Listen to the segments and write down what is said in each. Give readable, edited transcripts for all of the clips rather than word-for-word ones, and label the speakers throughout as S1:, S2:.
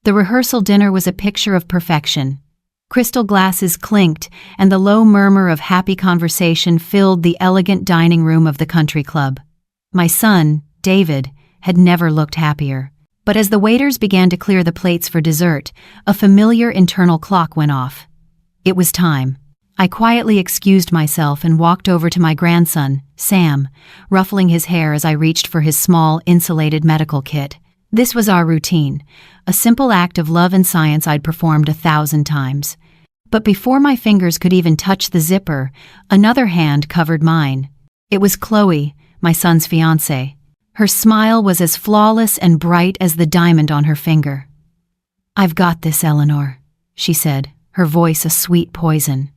S1: The rehearsal dinner was a picture of perfection. Crystal glasses clinked, and the low murmur of happy conversation filled the elegant dining room of the country club. My son, David, had never looked happier. But as the waiters began to clear the plates for dessert, a familiar internal clock went off. It was time. I quietly excused myself and walked over to my grandson, Sam, ruffling his hair as I reached for his small, insulated medical kit. This was our routine, a simple act of love and science I'd performed 1,000 times. But before my fingers could even touch the zipper, another hand covered mine. It was Chloe, my son's fiancée. Her smile was as flawless and bright as the diamond on her finger. "I've got this, Eleanor," she said, her voice a sweet poison.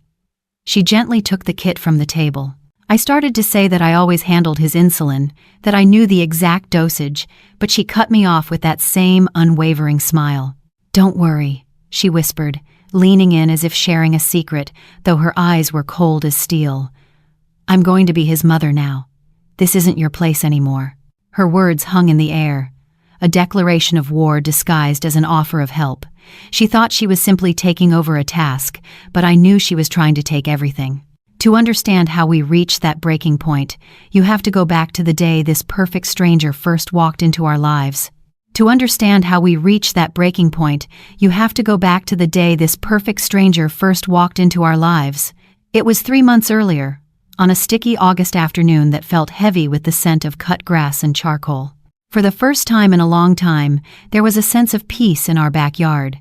S1: She gently took the kit from the table. I started to say that I always handled his insulin, that I knew the exact dosage, but she cut me off with that same unwavering smile. "Don't worry," she whispered, leaning in as if sharing a secret, though her eyes were cold as steel. "I'm going to be his mother now. This isn't your place anymore." Her words hung in the air, a declaration of war disguised as an offer of help. She thought she was simply taking over a task, but I knew she was trying to take everything. To understand how we reached that breaking point, you have to go back to the day this perfect stranger first walked into our lives. To understand how we reached that breaking point, you have to go back to the day this perfect stranger first walked into our lives. It was 3 months earlier, on a sticky August afternoon that felt heavy with the scent of cut grass and charcoal. For the first time in a long time, there was a sense of peace in our backyard.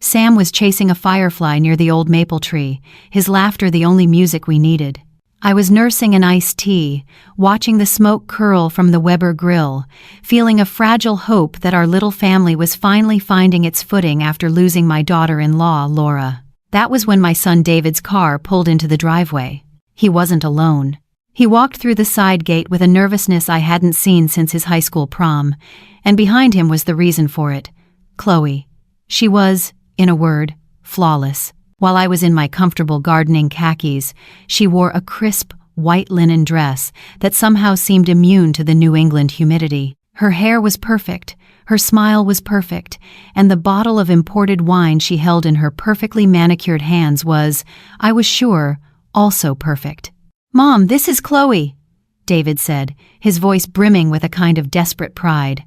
S1: Sam was chasing a firefly near the old maple tree, his laughter the only music we needed. I was nursing an iced tea, watching the smoke curl from the Weber grill, feeling a fragile hope that our little family was finally finding its footing after losing my daughter-in-law, Laura. That was when my son David's car pulled into the driveway. He wasn't alone. He walked through the side gate with a nervousness I hadn't seen since his high school prom, and behind him was the reason for it: Chloe. She was, in a word, flawless. While I was in my comfortable gardening khakis, she wore a crisp, white linen dress that somehow seemed immune to the New England humidity. Her hair was perfect, her smile was perfect, and the bottle of imported wine she held in her perfectly manicured hands was, I was sure, also perfect. "Mom, this is Chloe," David said, his voice brimming with a kind of desperate pride.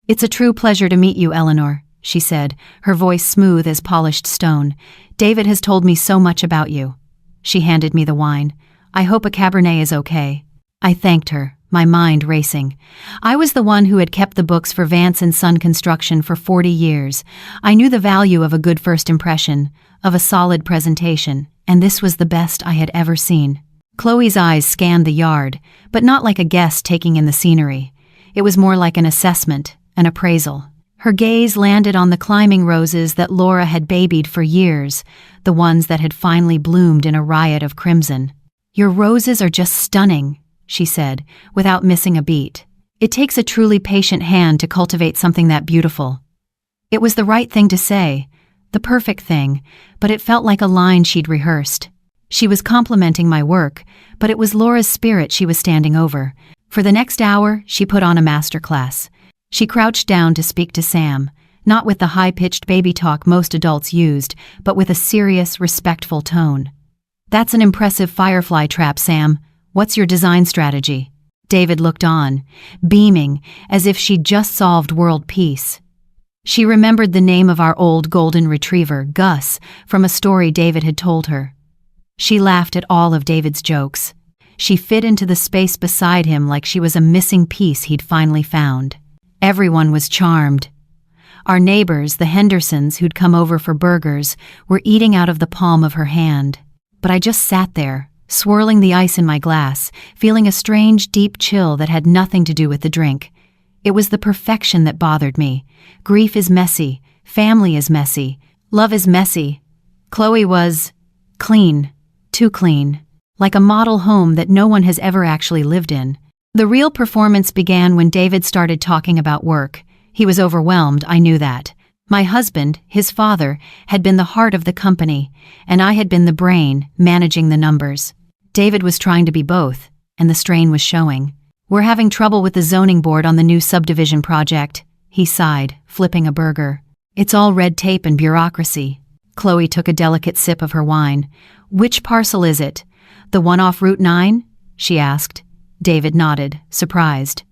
S1: "It's a true pleasure to meet you, Eleanor," she said, her voice smooth as polished stone. "David has told me so much about you." She handed me the wine. "I hope a Cabernet is okay." I thanked her, my mind racing. I was the one who had kept the books for Vance and Son Construction for 40 years. I knew the value of a good first impression, of a solid presentation, and this was the best I had ever seen. Chloe's eyes scanned the yard, but not like a guest taking in the scenery. It was more like an assessment, an appraisal. Her gaze landed on the climbing roses that Laura had babied for years, the ones that had finally bloomed in a riot of crimson. "Your roses are just stunning," she said, without missing a beat. "It takes a truly patient hand to cultivate something that beautiful." It was the right thing to say, the perfect thing, but it felt like a line she'd rehearsed. She was complimenting my work, but it was Laura's spirit she was standing over. For the next hour, she put on a masterclass. She crouched down to speak to Sam, not with the high-pitched baby talk most adults used, but with a serious, respectful tone. "That's an impressive firefly trap, Sam. What's your design strategy?" David looked on, beaming, as if she'd just solved world peace. She remembered the name of our old golden retriever, Gus, from a story David had told her. She laughed at all of David's jokes. She fit into the space beside him like she was a missing piece he'd finally found. Everyone was charmed. Our neighbors, the Hendersons, who'd come over for burgers, were eating out of the palm of her hand. But I just sat there, swirling the ice in my glass, feeling a strange, deep chill that had nothing to do with the drink. It was the perfection that bothered me. Grief is messy, family is messy, love is messy. Chloe was clean, too clean, like a model home that no one has ever actually lived in. The real performance began when David started talking about work. He was overwhelmed, I knew that. My husband, his father, had been the heart of the company, and I had been the brain, managing the numbers. David was trying to be both, and the strain was showing. "We're having trouble with the zoning board on the new subdivision project," he sighed, flipping a burger. It's all red tape and bureaucracy. Chloe took a delicate sip of her wine. Which parcel is it? The one off Route 9? She asked. David nodded, surprised.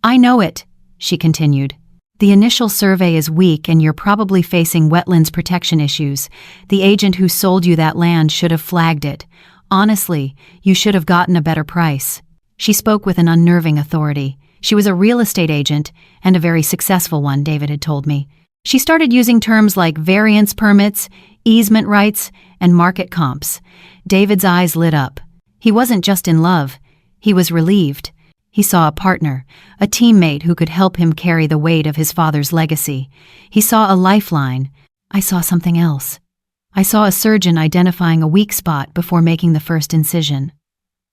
S1: I know it, she continued. The initial survey is weak and you're probably facing wetlands protection issues. The agent who sold you that land should have flagged it. Honestly, you should have gotten a better price. She spoke with an unnerving authority. She was a real estate agent, and a very successful one, David had told me. She started using terms like variance permits, easement rights, and market comps. David's eyes lit up. He wasn't just in love. He was relieved. He saw a partner, a teammate who could help him carry the weight of his father's legacy. He saw a lifeline. I saw something else. I saw a surgeon identifying a weak spot before making the first incision.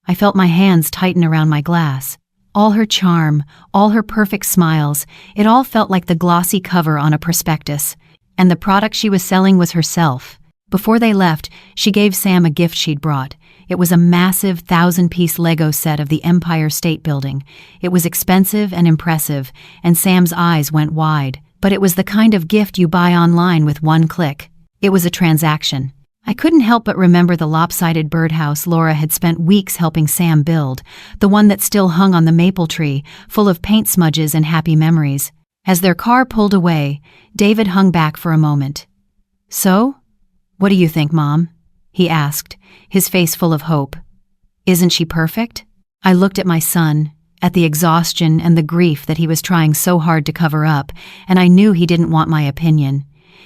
S1: I felt my hands tighten around my glass. All her charm, all her perfect smiles, it all felt like the glossy cover on a prospectus. And the product she was selling was herself. Before they left, she gave Sam a gift she'd brought. It was a massive 1,000-piece Lego set of the Empire State Building. It was expensive and impressive, and Sam's eyes went wide. But it was the kind of gift you buy online with one click. It was a transaction. I couldn't help but remember the lopsided birdhouse Laura had spent weeks helping Sam build, the one that still hung on the maple tree, full of paint smudges and happy memories. As their car pulled away, David hung back for a moment. So? What do you think, Mom? He asked, his face full of hope. Isn't she perfect? I looked at my son, at the exhaustion and the grief that he was trying so hard to cover up, and I knew he didn't want my opinion.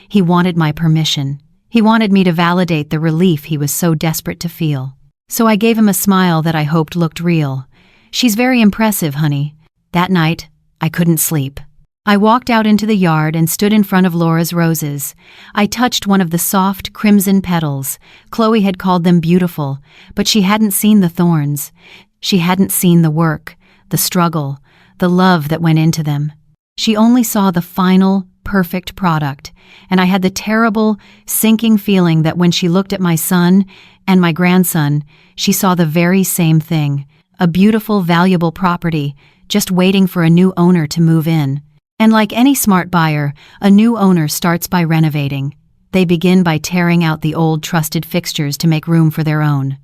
S1: He wanted my permission. He wanted me to validate the relief he was so desperate to feel. So I gave him a smile that I hoped looked real. She's very impressive, honey. That night, I couldn't sleep. I walked out into the yard and stood in front of Laura's roses. I touched one of the soft, crimson petals. Chloe had called them beautiful, but she hadn't seen the thorns. She hadn't seen the work, the struggle, the love that went into them. She only saw the final, perfect product, and I had the terrible, sinking feeling that when she looked at my son and my grandson, she saw the very same thing, a beautiful, valuable property, just waiting for a new owner to move in. And like any smart buyer, a new owner starts by renovating. They begin by tearing out the old trusted fixtures to make room for their own.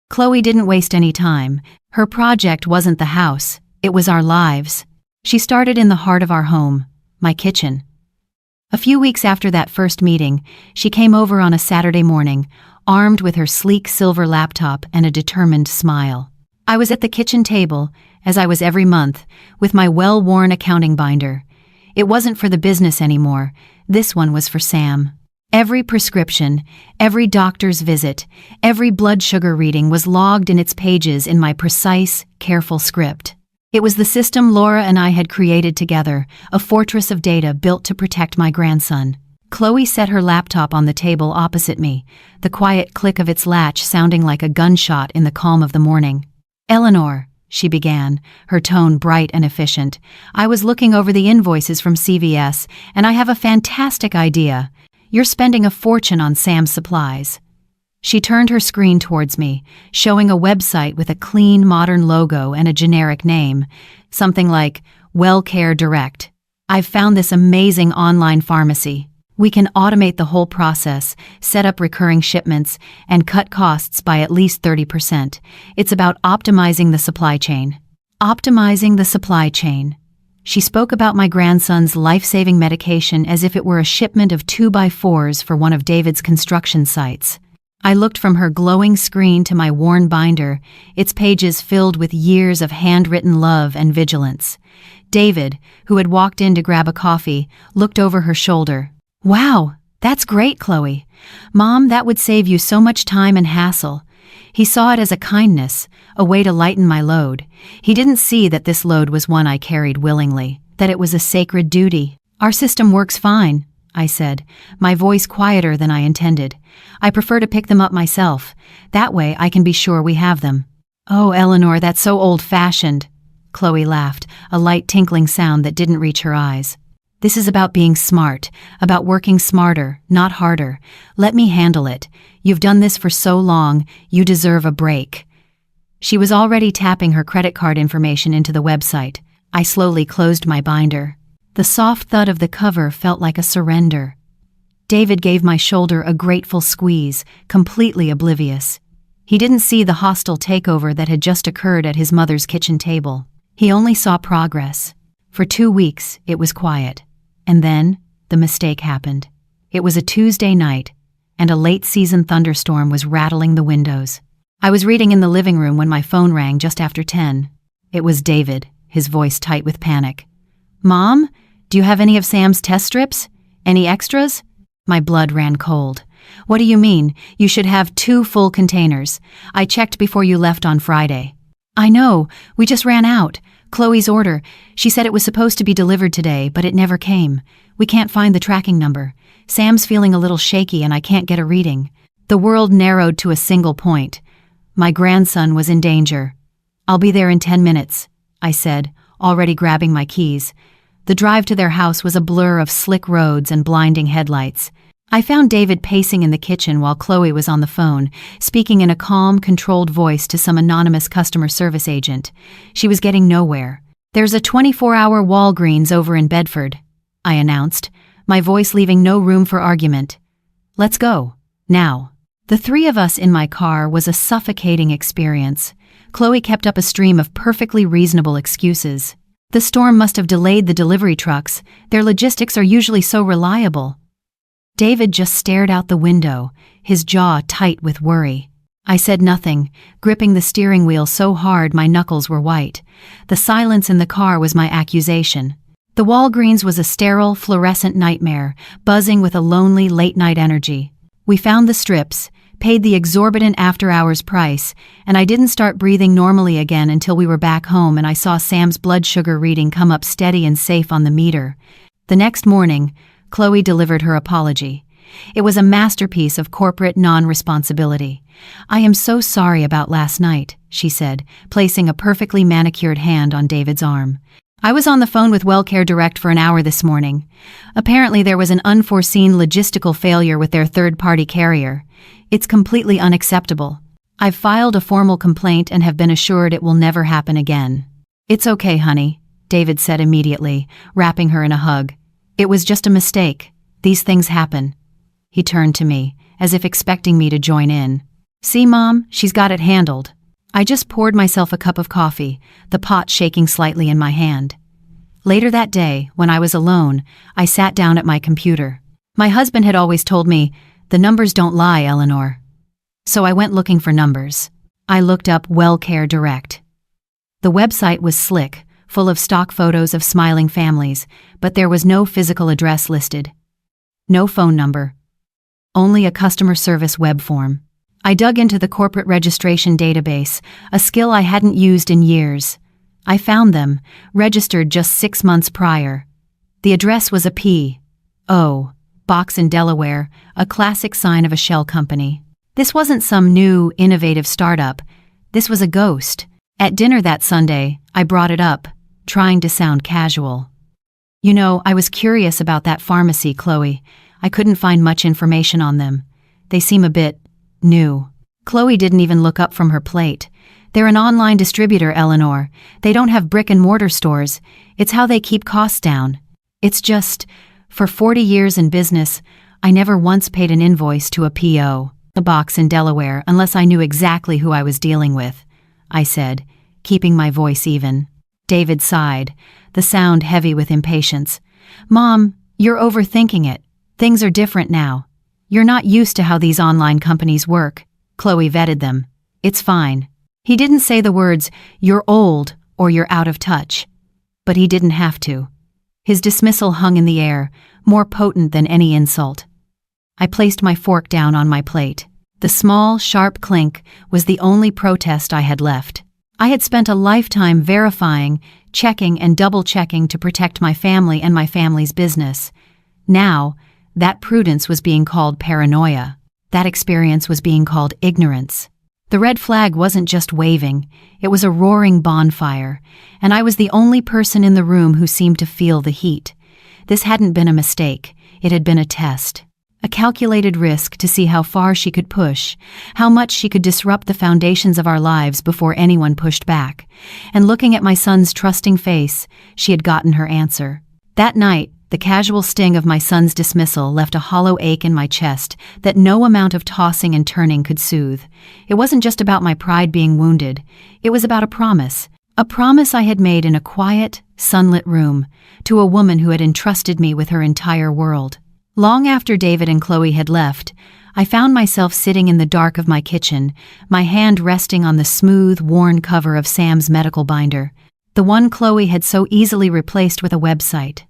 S1: Chloe didn't waste any time. Her project wasn't the house, it was our lives. She started in the heart of our home, my kitchen. A few weeks after that first meeting, she came over on a Saturday morning, armed with her sleek silver laptop and a determined smile. I was at the kitchen table, as I was every month, with my well-worn accounting binder. It wasn't for the business anymore. This one was for Sam. Every prescription, every doctor's visit, every blood sugar reading was logged in its pages in my precise, careful script. It was the system Laura and I had created together, a fortress of data built to protect my grandson. Chloe set her laptop on the table opposite me, the quiet click of its latch sounding like a gunshot in the calm of the morning. "Eleanor," she began, her tone bright and efficient. "I was looking over the invoices from CVS, and I have a fantastic idea. You're spending a fortune on Sam's supplies." She turned her screen towards me, showing a website with a clean, modern logo and a generic name, something like WellCare Direct. "I've found this amazing online pharmacy. We can automate the whole process, set up recurring shipments, and cut costs by at least 30%. It's about optimizing the supply chain." Optimizing the supply chain. She spoke about my grandson's life-saving medication as if it were a shipment of 2x4s for one of David's construction sites. I looked from her glowing screen to my worn binder, its pages filled with years of handwritten love and vigilance. David, who had walked in to grab a coffee, looked over her shoulder. "Wow, that's great, Chloe. Mom, that would save you so much time and hassle." He saw it as a kindness, a way to lighten my load. He didn't see that this load was one I carried willingly, that it was a sacred duty. "Our system works fine," I said, my voice quieter than I intended. "I prefer to pick them up myself. That way I can be sure we have them." "Oh, Eleanor, that's so old-fashioned." Chloe laughed, a light tinkling sound that didn't reach her eyes. "This is about being smart, about working smarter, not harder. Let me handle it. You've done this for so long, you deserve a break." She was already tapping her credit card information into the website. I slowly closed my binder. The soft thud of the cover felt like a surrender. David gave my shoulder a grateful squeeze, completely oblivious. He didn't see the hostile takeover that had just occurred at his mother's kitchen table. He only saw progress. For 2 weeks, it was quiet. And then, the mistake happened. It was a Tuesday night, and a late-season thunderstorm was rattling the windows. I was reading in the living room when my phone rang just after 10. It was David, his voice tight with panic. "Mom, do you have any of Sam's test strips? Any extras?" My blood ran cold. "What do you mean? You should have 2 full containers. I checked before you left on Friday." "I know, we just ran out. Chloe's order. She said it was supposed to be delivered today, but it never came. We can't find the tracking number. Sam's feeling a little shaky and I can't get a reading." The world narrowed to a single point. My grandson was in danger. "I'll be there in 10 minutes, I said, already grabbing my keys. The drive to their house was a blur of slick roads and blinding headlights. I found David pacing in the kitchen while Chloe was on the phone, speaking in a calm, controlled voice to some anonymous customer service agent. She was getting nowhere. "There's a 24-hour Walgreens over in Bedford," I announced, my voice leaving no room for argument. "Let's go. Now." The 3 of us in my car was a suffocating experience. Chloe kept up a stream of perfectly reasonable excuses. The storm must have delayed the delivery trucks. Their logistics are usually so reliable. David just stared out the window, his jaw tight with worry. I said nothing, gripping the steering wheel so hard my knuckles were white. The silence in the car was my accusation. The Walgreens was a sterile, fluorescent nightmare, buzzing with a lonely, late-night energy. We found the strips, paid the exorbitant after-hours price, and I didn't start breathing normally again until we were back home and I saw Sam's blood sugar reading come up steady and safe on the meter. The next morning, Chloe delivered her apology. It was a masterpiece of corporate non-responsibility. "I am so sorry about last night," she said, placing a perfectly manicured hand on David's arm. "I was on the phone with WellCare Direct for an hour this morning. Apparently there was an unforeseen logistical failure with their third-party carrier. It's completely unacceptable. I've filed a formal complaint and have been assured it will never happen again." "It's okay, honey," David said immediately, wrapping her in a hug. "It was just a mistake. These things happen." He turned to me, as if expecting me to join in. "See, Mom, she's got it handled." I just poured myself a cup of coffee, the pot shaking slightly in my hand. Later that day, when I was alone, I sat down at my computer. My husband had always told me, "The numbers don't lie, Eleanor." So I went looking for numbers. I looked up WellCare Direct. The website was slick, full of stock photos of smiling families, but there was no physical address listed. No phone number. Only a customer service web form. I dug into the corporate registration database, a skill I hadn't used in years. I found them, registered just 6 months prior. The address was a P.O. box in Delaware, a classic sign of a shell company. This wasn't some new, innovative startup. This was a ghost. At dinner that Sunday, I brought it up, trying to sound casual. "You know, I was curious about that pharmacy, Chloe. I couldn't find much information on them. They seem a bit new." Chloe didn't even look up from her plate. "They're an online distributor, Eleanor. They don't have brick-and-mortar stores. It's how they keep costs down. It's just, for 40 years in business, I never once paid an invoice to a P.O. a box in Delaware unless I knew exactly who I was dealing with," I said, keeping my voice even. David sighed, the sound heavy with impatience. "Mom, you're overthinking it. Things are different now. You're not used to how these online companies work." Chloe vetted them. "It's fine." He didn't say the words, "You're old," or "You're out of touch." But he didn't have to. His dismissal hung in the air, more potent than any insult. I placed my fork down on my plate. The small, sharp clink was the only protest I had left. I had spent a lifetime verifying, checking, and double-checking to protect my family and my family's business. Now, that prudence was being called paranoia. That experience was being called ignorance. The red flag wasn't just waving, it was a roaring bonfire, and I was the only person in the room who seemed to feel the heat. This hadn't been a mistake, it had been a test. A calculated risk to see how far she could push, how much she could disrupt the foundations of our lives before anyone pushed back. And looking at my son's trusting face, she had gotten her answer. That night, The casual sting of my son's dismissal left a hollow ache in my chest that no amount of tossing and turning could soothe. It wasn't just about my pride being wounded. It was about a promise I had made in a quiet, sunlit room to a woman who had entrusted me with her entire world. Long after David and Chloe had left, I found myself sitting in the dark of my kitchen, my hand resting on the smooth, worn cover of Sam's medical binder, the one Chloe had so easily replaced with a website.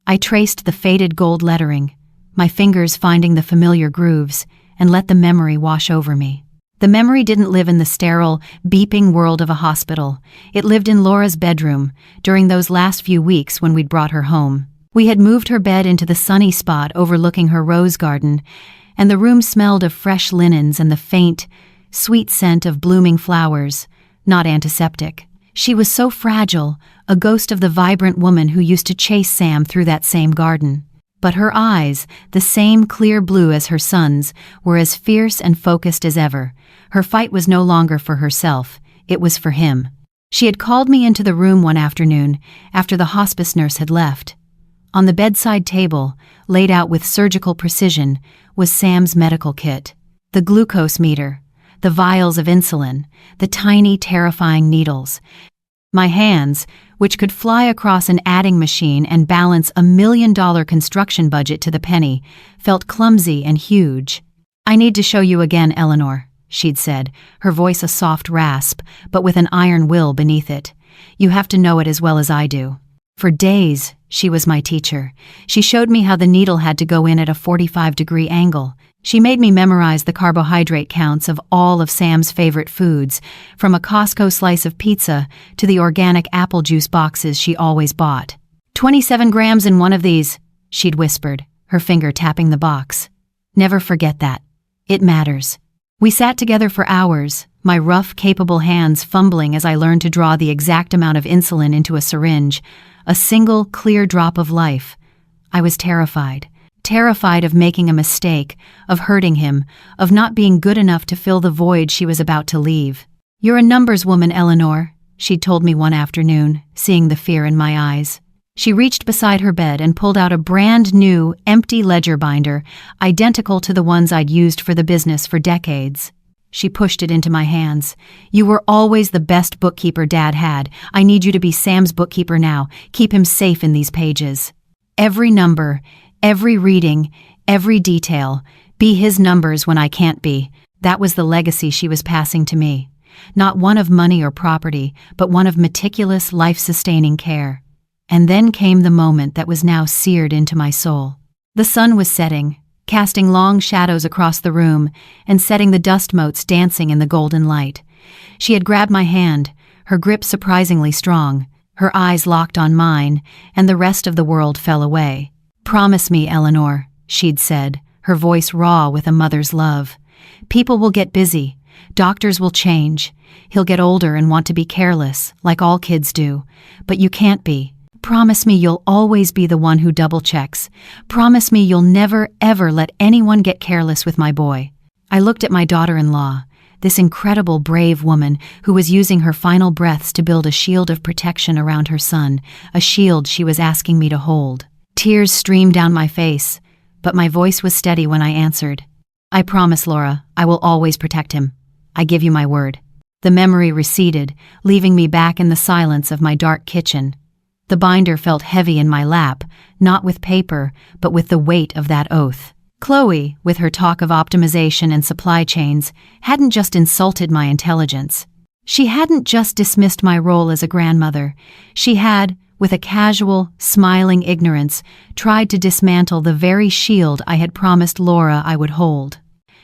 S1: I traced the faded gold lettering, my fingers finding the familiar grooves, and let the memory wash over me. The memory didn't live in the sterile, beeping world of a hospital. It lived in Laura's bedroom during those last few weeks when we'd brought her home. We had moved her bed into the sunny spot overlooking her rose garden, and the room smelled of fresh linens and the faint, sweet scent of blooming flowers, not antiseptic. She was so fragile, a ghost of the vibrant woman who used to chase Sam through that same garden. But her eyes, the same clear blue as her son's, were as fierce and focused as ever. Her fight was no longer for herself, it was for him. She had called me into the room one afternoon, after the hospice nurse had left. On the bedside table, laid out with surgical precision, was Sam's medical kit. The glucose meter, the vials of insulin, the tiny, terrifying needles. My hands, which could fly across an adding machine and balance $1 million construction budget to the penny, felt clumsy and huge. "I need to show you again, Eleanor," she'd said, her voice a soft rasp, but with an iron will beneath it. "You have to know it as well as I do." For days, she was my teacher. She showed me how the needle had to go in at a 45-degree angle. She made me memorize the carbohydrate counts of all of Sam's favorite foods, from a Costco slice of pizza to the organic apple juice boxes she always bought. 27 grams in one of these," she'd whispered, her finger tapping the box. "Never forget that. It matters." We sat together for hours, my rough, capable hands fumbling as I learned to draw the exact amount of insulin into a syringe, a single, clear drop of life. I was terrified of making a mistake, of hurting him, of not being good enough to fill the void she was about to leave. "You're a numbers woman, Eleanor," she'd told me one afternoon, seeing the fear in my eyes. She reached beside her bed and pulled out a brand new, empty ledger binder, identical to the ones I'd used for the business for decades. She pushed it into my hands. "You were always the best bookkeeper Dad had. I need you to be Sam's bookkeeper now. Keep him safe in these pages. Every number, every reading, every detail. Be his numbers when I can't be." That was the legacy she was passing to me. Not one of money or property, but one of meticulous, life-sustaining care. And then came the moment that was now seared into my soul. The sun was setting, casting long shadows across the room and setting the dust motes dancing in the golden light. She had grabbed my hand, her grip surprisingly strong, her eyes locked on mine, and the rest of the world fell away. "Promise me, Eleanor," she'd said, her voice raw with a mother's love. "People will get busy. Doctors will change. He'll get older and want to be careless, like all kids do. But you can't be. Promise me you'll always be the one who double-checks. Promise me you'll never, ever let anyone get careless with my boy." I looked at my daughter-in-law, this incredible, brave woman who was using her final breaths to build a shield of protection around her son, a shield she was asking me to hold. Tears streamed down my face, but my voice was steady when I answered. "I promise, Laura, I will always protect him. I give you my word." The memory receded, leaving me back in the silence of my dark kitchen. The binder felt heavy in my lap, not with paper, but with the weight of that oath. Chloe, with her talk of optimization and supply chains, hadn't just insulted my intelligence. She hadn't just dismissed my role as a grandmother. She had, with a casual, smiling ignorance, tried to dismantle the very shield I had promised Laura I would hold.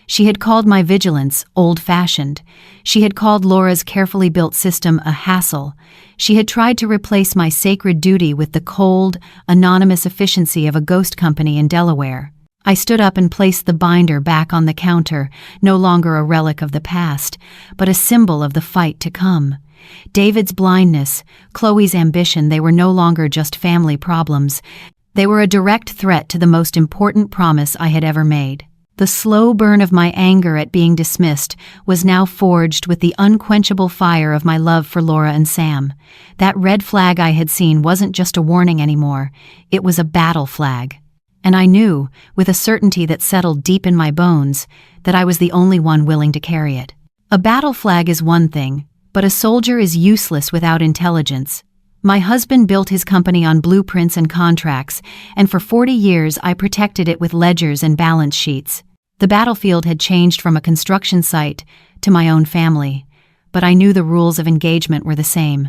S1: She had called my vigilance old-fashioned. She had called Laura's carefully built system a hassle. She had tried to replace my sacred duty with the cold, anonymous efficiency of a ghost company in Delaware. I stood up and placed the binder back on the counter, no longer a relic of the past, but a symbol of the fight to come. David's blindness, Chloe's ambition, they were no longer just family problems. They were a direct threat to the most important promise I had ever made. The slow burn of my anger at being dismissed was now forged with the unquenchable fire of my love for Laura and Sam. That red flag I had seen wasn't just a warning anymore, it was a battle flag. And I knew, with a certainty that settled deep in my bones, that I was the only one willing to carry it. A battle flag is one thing, but a soldier is useless without intelligence. My husband built his company on blueprints and contracts, and for 40 years I protected it with ledgers and balance sheets. The battlefield had changed from a construction site to my own family, but I knew the rules of engagement were the same.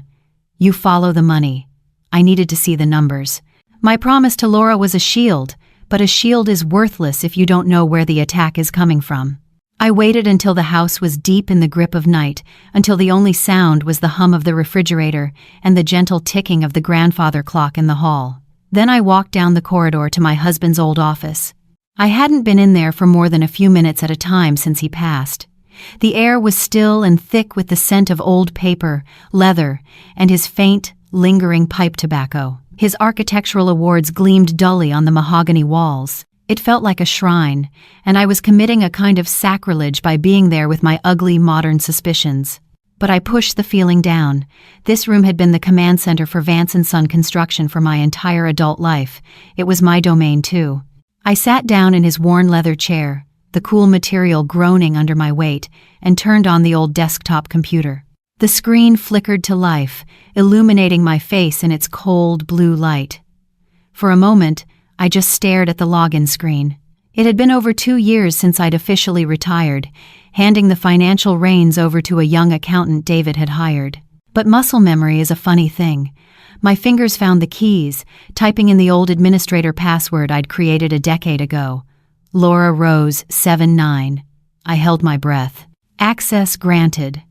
S1: You follow the money. I needed to see the numbers. My promise to Laura was a shield, but a shield is worthless if you don't know where the attack is coming from. I waited until the house was deep in the grip of night, until the only sound was the hum of the refrigerator and the gentle ticking of the grandfather clock in the hall. Then I walked down the corridor to my husband's old office. I hadn't been in there for more than a few minutes at a time since he passed. The air was still and thick with the scent of old paper, leather, and his faint, lingering pipe tobacco. His architectural awards gleamed dully on the mahogany walls. It felt like a shrine, and I was committing a kind of sacrilege by being there with my ugly modern suspicions. But I pushed the feeling down. This room had been the command center for Vance & Son Construction for my entire adult life. It was my domain, too. I sat down in his worn leather chair, the cool material groaning under my weight, and turned on the old desktop computer. The screen flickered to life, illuminating my face in its cold blue light. For a moment, I just stared at the login screen. It had been over 2 years since I'd officially retired, handing the financial reins over to a young accountant David had hired. But muscle memory is a funny thing. My fingers found the keys, typing in the old administrator password I'd created a decade ago. Laura Rose 79. I held my breath. Access granted.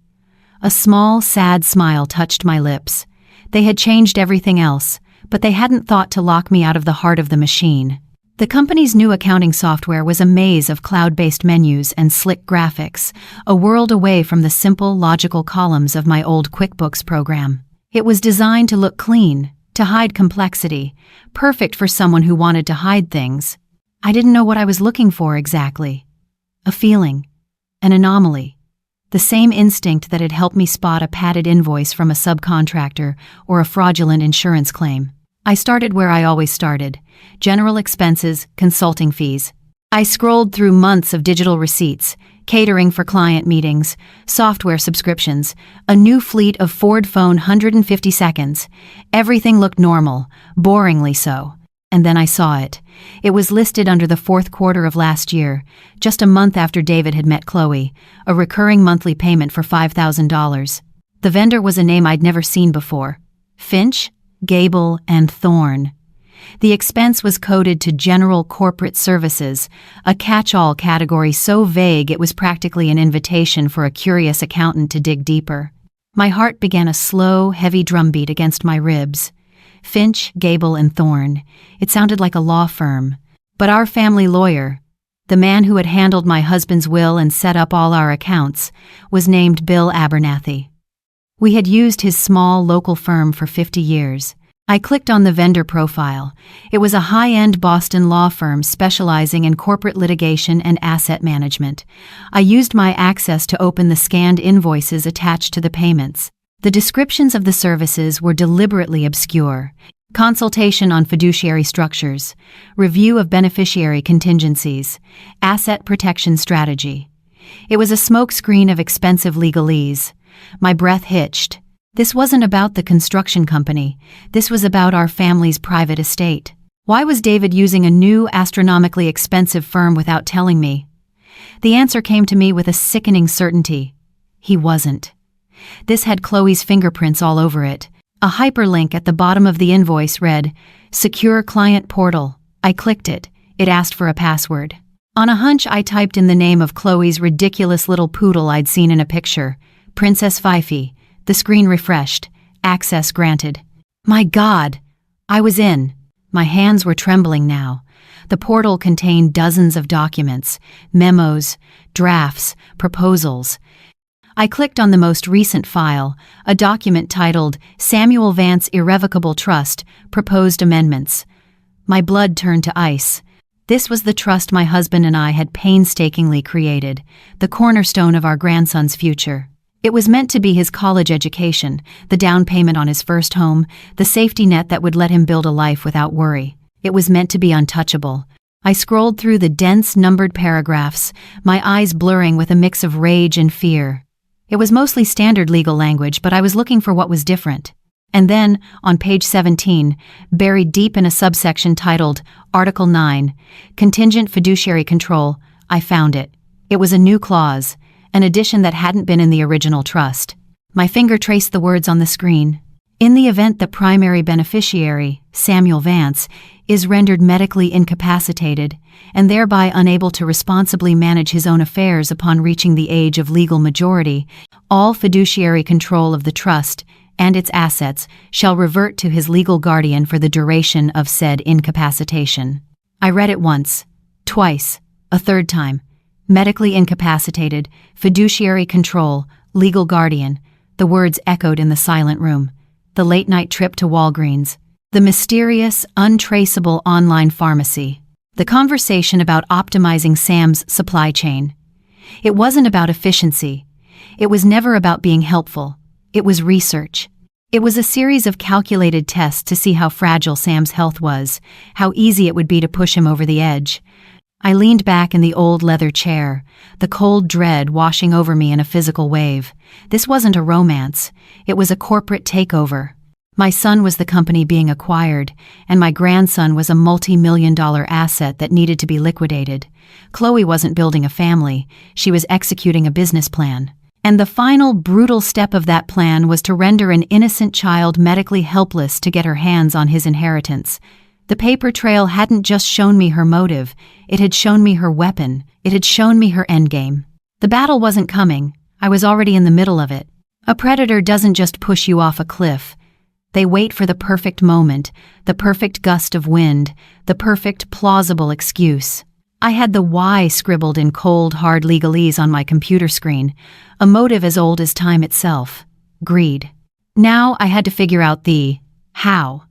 S1: A small, sad smile touched my lips. They had changed everything else, but they hadn't thought to lock me out of the heart of the machine. The company's new accounting software was a maze of cloud-based menus and slick graphics, a world away from the simple, logical columns of my old QuickBooks program. It was designed to look clean, to hide complexity, perfect for someone who wanted to hide things. I didn't know what I was looking for exactly. A feeling. An anomaly. The same instinct that had helped me spot a padded invoice from a subcontractor or a fraudulent insurance claim. I started where I always started. General expenses, consulting fees. I scrolled through months of digital receipts, catering for client meetings, software subscriptions, a new fleet of Ford Phone 150 seconds. Everything looked normal, boringly so. And then I saw it. It was listed under the fourth quarter of last year, just a month after David had met Chloe, a recurring monthly payment for $5,000. The vendor was a name I'd never seen before. Finch, Gable, and Thorne. The expense was coded to General Corporate Services, a catch-all category so vague it was practically an invitation for a curious accountant to dig deeper. My heart began a slow, heavy drumbeat against my ribs. Finch, Gable, and Thorne. It sounded like a law firm. But our family lawyer, the man who had handled my husband's will and set up all our accounts, was named Bill Abernathy. We had used his small local firm for 50 years. I clicked on the vendor profile. It was a high-end Boston law firm specializing in corporate litigation and asset management. I used my access to open the scanned invoices attached to the payments. The descriptions of the services were deliberately obscure. Consultation on fiduciary structures, review of beneficiary contingencies, asset protection strategy. It was a smokescreen of expensive legalese. My breath hitched. This wasn't about the construction company. This was about our family's private estate. Why was David using a new, astronomically expensive firm without telling me? The answer came to me with a sickening certainty. He wasn't. This had Chloe's fingerprints all over it. A hyperlink at the bottom of the invoice read, Secure Client Portal. I clicked it. It asked for a password. On a hunch, I typed in the name of Chloe's ridiculous little poodle I'd seen in a picture, Princess Fifi. The screen refreshed. Access granted. My God! I was in. My hands were trembling now. The portal contained dozens of documents, memos, drafts, proposals. I clicked on the most recent file, a document titled Samuel Vance Irrevocable Trust, Proposed Amendments. My blood turned to ice. This was the trust my husband and I had painstakingly created, the cornerstone of our grandson's future. It was meant to be his college education, the down payment on his first home, the safety net that would let him build a life without worry. It was meant to be untouchable. I scrolled through the dense, numbered paragraphs, my eyes blurring with a mix of rage and fear. It was mostly standard legal language, but I was looking for what was different. And then, on page 17, buried deep in a subsection titled Article 9, Contingent Fiduciary Control, I found it. It was a new clause, an addition that hadn't been in the original trust. My finger traced the words on the screen. In the event the primary beneficiary, Samuel Vance, is rendered medically incapacitated and thereby unable to responsibly manage his own affairs upon reaching the age of legal majority, all fiduciary control of the trust and its assets shall revert to his legal guardian for the duration of said incapacitation. I read it once, twice, a third time. Medically incapacitated, fiduciary control, legal guardian. The words echoed in the silent room. The late-night trip to Walgreens. The mysterious, untraceable online pharmacy. The conversation about optimizing Sam's supply chain. It wasn't about efficiency. It was never about being helpful. It was research. It was a series of calculated tests to see how fragile Sam's health was, how easy it would be to push him over the edge. I leaned back in the old leather chair, the cold dread washing over me in a physical wave. This wasn't a romance. It was a corporate takeover. My son was the company being acquired, and my grandson was a multi-million-dollar asset that needed to be liquidated. Chloe wasn't building a family. She was executing a business plan. And the final brutal step of that plan was to render an innocent child medically helpless to get her hands on his inheritance. The paper trail hadn't just shown me her motive, it had shown me her weapon, it had shown me her endgame. The battle wasn't coming, I was already in the middle of it. A predator doesn't just push you off a cliff. They wait for the perfect moment, the perfect gust of wind, the perfect plausible excuse. I had the why scribbled in cold, hard legalese on my computer screen, a motive as old as time itself. Greed. Now I had to figure out the how.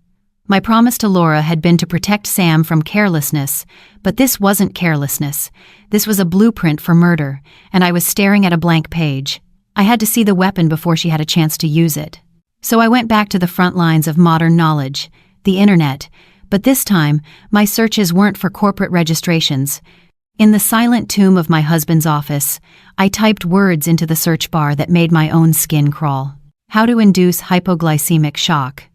S1: My promise to Laura had been to protect Sam from carelessness, but this wasn't carelessness. This was a blueprint for murder, and I was staring at a blank page. I had to see the weapon before she had a chance to use it. So I went back to the front lines of modern knowledge, the internet, but this time my searches weren't for corporate registrations. In the silent tomb of my husband's office, I typed words into the search bar that made my own skin crawl. How to induce hypoglycemic shock.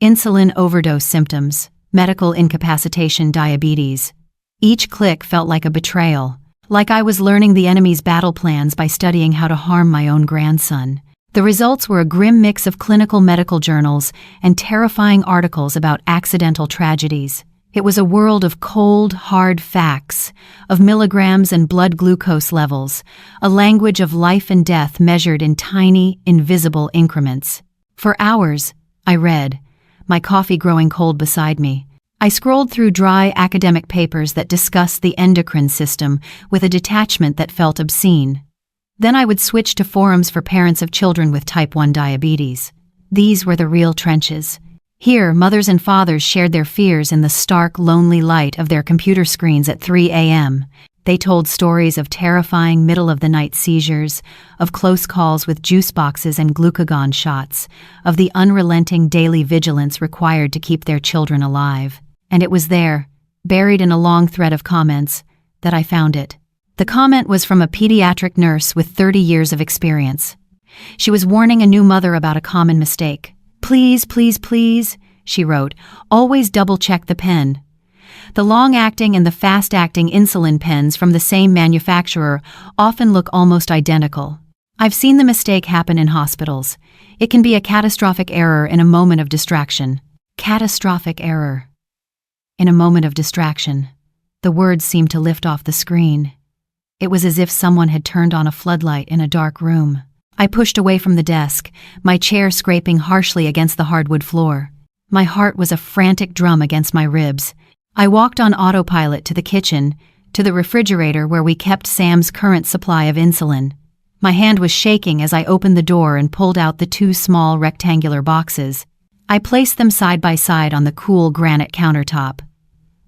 S1: Insulin overdose symptoms, medical incapacitation, diabetes. Each click felt like a betrayal, like I was learning the enemy's battle plans by studying how to harm my own grandson. The results were a grim mix of clinical medical journals and terrifying articles about accidental tragedies. It was a world of cold, hard facts, of milligrams and blood glucose levels, a language of life and death measured in tiny, invisible increments. For hours, I read, my coffee growing cold beside me. I scrolled through dry academic papers that discussed the endocrine system with a detachment that felt obscene. Then I would switch to forums for parents of children with type 1 diabetes. These were the real trenches. Here, mothers and fathers shared their fears in the stark, lonely light of their computer screens at 3 a.m. They told stories of terrifying middle-of-the-night seizures, of close calls with juice boxes and glucagon shots, of the unrelenting daily vigilance required to keep their children alive. And it was there, buried in a long thread of comments, that I found it. The comment was from a pediatric nurse with 30 years of experience. She was warning a new mother about a common mistake. "Please, please, please," she wrote, "always double-check the pen." The long-acting and the fast-acting insulin pens from the same manufacturer often look almost identical. I've seen the mistake happen in hospitals. It can be a catastrophic error in a moment of distraction. Catastrophic error. In a moment of distraction. The words seemed to lift off the screen. It was as if someone had turned on a floodlight in a dark room. I pushed away from the desk, my chair scraping harshly against the hardwood floor. My heart was a frantic drum against my ribs. I walked on autopilot to the kitchen, to the refrigerator where we kept Sam's current supply of insulin. My hand was shaking as I opened the door and pulled out the 2 small rectangular boxes. I placed them side by side on the cool granite countertop.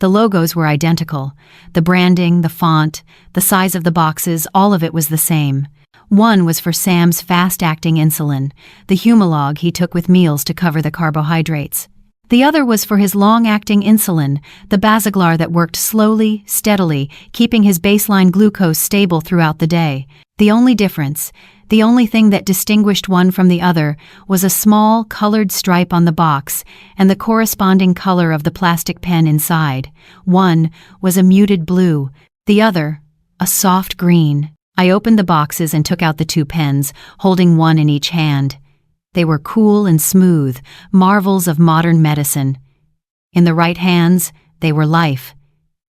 S1: The logos were identical. The branding, the font, the size of the boxes, all of it was the same. One was for Sam's fast-acting insulin, the Humalog he took with meals to cover the carbohydrates. The other was for his long-acting insulin, the Basaglar that worked slowly, steadily, keeping his baseline glucose stable throughout the day. The only difference, the only thing that distinguished one from the other, was a small, colored stripe on the box and the corresponding color of the plastic pen inside. One was a muted blue, the other, a soft green. I opened the boxes and took out the two pens, holding one in each hand. They were cool and smooth, marvels of modern medicine. In the right hands, they were life.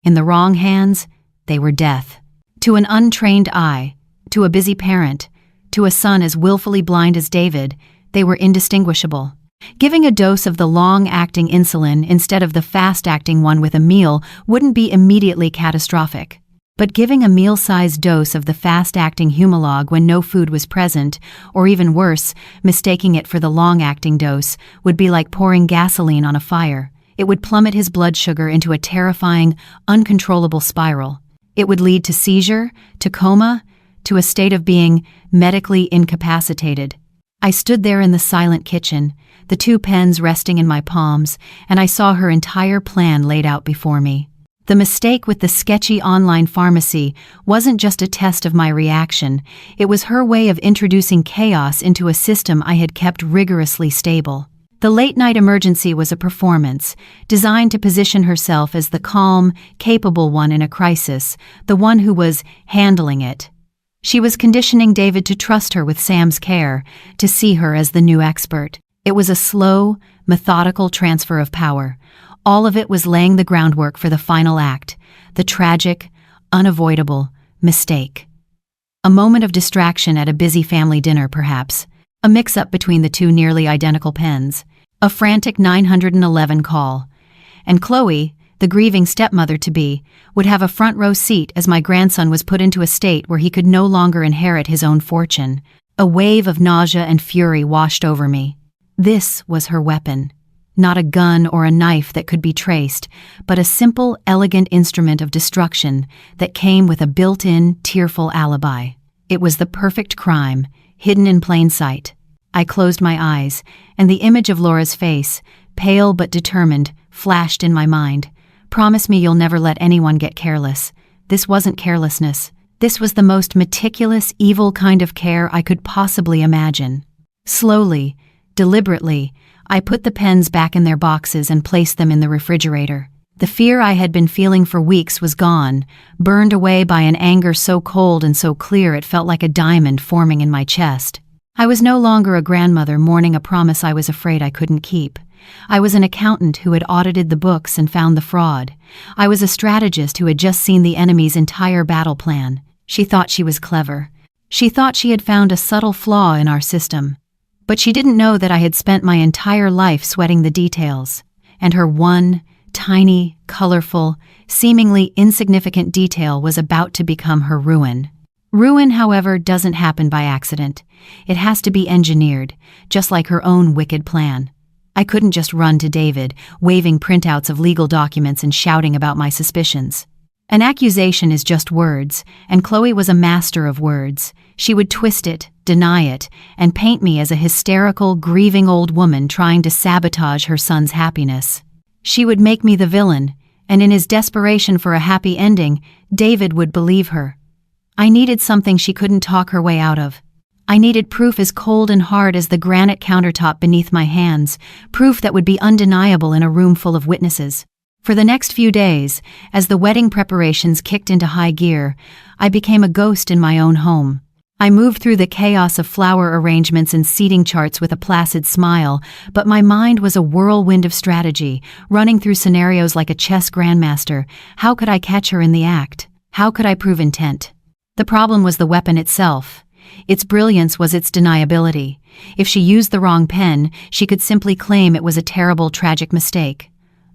S1: In the wrong hands, they were death. To an untrained eye, to a busy parent, to a son as willfully blind as David, they were indistinguishable. Giving a dose of the long-acting insulin instead of the fast-acting one with a meal wouldn't be immediately catastrophic. But giving a meal-sized dose of the fast-acting Humalog when no food was present, or even worse, mistaking it for the long-acting dose, would be like pouring gasoline on a fire. It would plummet his blood sugar into a terrifying, uncontrollable spiral. It would lead to seizure, to coma, to a state of being medically incapacitated. I stood there in the silent kitchen, the two pens resting in my palms, and I saw her entire plan laid out before me. The mistake with the sketchy online pharmacy wasn't just a test of my reaction, it was her way of introducing chaos into a system I had kept rigorously stable. The late-night emergency was a performance, designed to position herself as the calm, capable one in a crisis, the one who was handling it. She was conditioning David to trust her with Sam's care, to see her as the new expert. It was a slow, methodical transfer of power. All of it was laying the groundwork for the final act, the tragic, unavoidable mistake. A moment of distraction at a busy family dinner, perhaps. A mix-up between the two nearly identical pens. A frantic 911 call. And Chloe, the grieving stepmother-to-be, would have a front-row seat as my grandson was put into a state where he could no longer inherit his own fortune. A wave of nausea and fury washed over me. This was her weapon. Not a gun or a knife that could be traced, but a simple, elegant instrument of destruction that came with a built-in, tearful alibi. It was the perfect crime, hidden in plain sight. I closed my eyes, and the image of Laura's face, pale but determined, flashed in my mind. Promise me you'll never let anyone get careless. This wasn't carelessness. This was the most meticulous, evil kind of care I could possibly imagine. Slowly, deliberately, I put the pens back in their boxes and placed them in the refrigerator. The fear I had been feeling for weeks was gone, burned away by an anger so cold and so clear it felt like a diamond forming in my chest. I was no longer a grandmother mourning a promise I was afraid I couldn't keep. I was an accountant who had audited the books and found the fraud. I was a strategist who had just seen the enemy's entire battle plan. She thought she was clever. She thought she had found a subtle flaw in our system. But she didn't know that I had spent my entire life sweating the details, and her one, tiny, colorful, seemingly insignificant detail was about to become her ruin. Ruin, however, doesn't happen by accident. It has to be engineered, just like her own wicked plan. I couldn't just run to David, waving printouts of legal documents and shouting about my suspicions. An accusation is just words, and Chloe was a master of words. She would twist it, deny it, and paint me as a hysterical, grieving old woman trying to sabotage her son's happiness. She would make me the villain, and in his desperation for a happy ending, David would believe her. I needed something she couldn't talk her way out of. I needed proof as cold and hard as the granite countertop beneath my hands, proof that would be undeniable in a room full of witnesses. For the next few days, as the wedding preparations kicked into high gear, I became a ghost in my own home. I moved through the chaos of flower arrangements and seating charts with a placid smile, but my mind was a whirlwind of strategy, running through scenarios like a chess grandmaster. How could I catch her in the act? How could I prove intent? The problem was the weapon itself. Its brilliance was its deniability. If she used the wrong pen, she could simply claim it was a terrible, tragic mistake.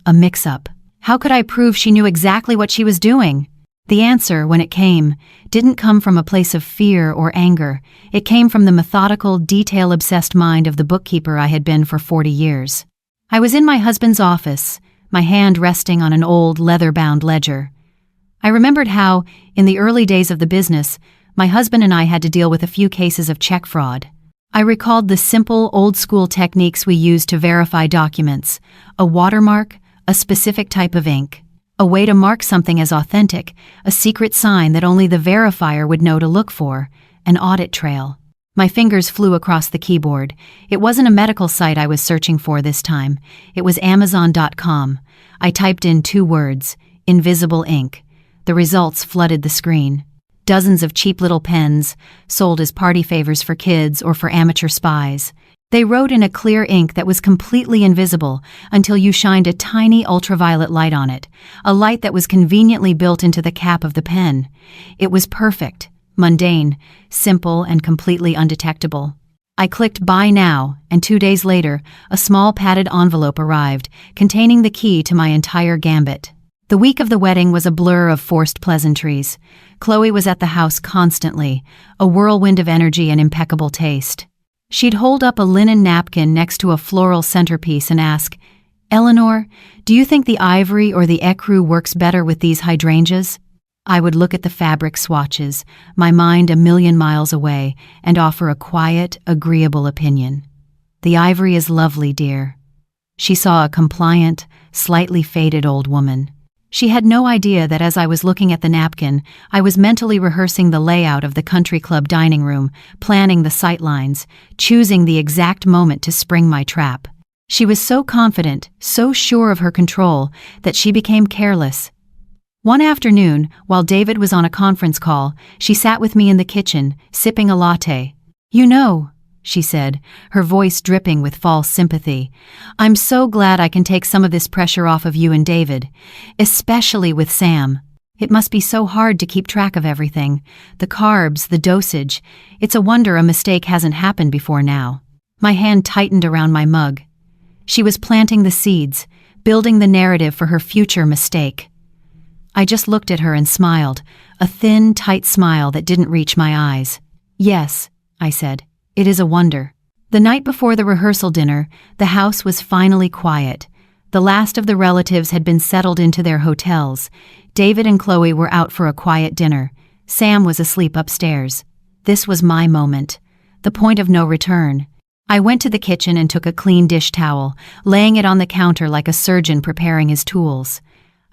S1: A mix-up. How could I prove she knew exactly what she was doing? The answer, when it came, didn't come from a place of fear or anger. It came from the methodical, detail-obsessed mind of the bookkeeper I had been for 40 years. I was in my husband's office, my hand resting on an old leather-bound ledger. I remembered how, in the early days of the business, my husband and I had to deal with a few cases of check fraud. I recalled the simple, old-school techniques we used to verify documents: a watermark, a specific type of ink, a way to mark something as authentic, a secret sign that only the verifier would know to look for, an audit trail. My fingers flew across the keyboard. It wasn't a medical site I was searching for this time. It was Amazon.com. I typed in 2 words, invisible ink. The results flooded the screen. Dozens of cheap little pens, sold as party favors for kids or for amateur spies. They wrote in a clear ink that was completely invisible until you shined a tiny ultraviolet light on it, a light that was conveniently built into the cap of the pen. It was perfect, mundane, simple, and completely undetectable. I clicked Buy Now, and 2 days later, a small padded envelope arrived, containing the key to my entire gambit. The week of the wedding was a blur of forced pleasantries. Chloe was at the house constantly, a whirlwind of energy and impeccable taste. She'd hold up a linen napkin next to a floral centerpiece and ask, "Eleanor, do you think the ivory or the ecru works better with these hydrangeas?" I would look at the fabric swatches, my mind a million miles away, and offer a quiet, agreeable opinion. "The ivory is lovely, dear." She saw a compliant, slightly faded old woman. She had no idea that as I was looking at the napkin, I was mentally rehearsing the layout of the country club dining room, planning the sightlines, choosing the exact moment to spring my trap. She was so confident, so sure of her control, that she became careless. One afternoon, while David was on a conference call, she sat with me in the kitchen, sipping a latte. "You know," she said, her voice dripping with false sympathy, "I'm so glad I can take some of this pressure off of you and David, especially with Sam. It must be so hard to keep track of everything, the carbs, the dosage. It's a wonder a mistake hasn't happened before now." My hand tightened around my mug. She was planting the seeds, building the narrative for her future mistake. I just looked at her and smiled, a thin, tight smile that didn't reach my eyes. "Yes," I said. "It is a wonder." The night before the rehearsal dinner, the house was finally quiet. The last of the relatives had been settled into their hotels. David and Chloe were out for a quiet dinner. Sam was asleep upstairs. This was my moment, the point of no return. I went to the kitchen and took a clean dish towel, laying it on the counter like a surgeon preparing his tools.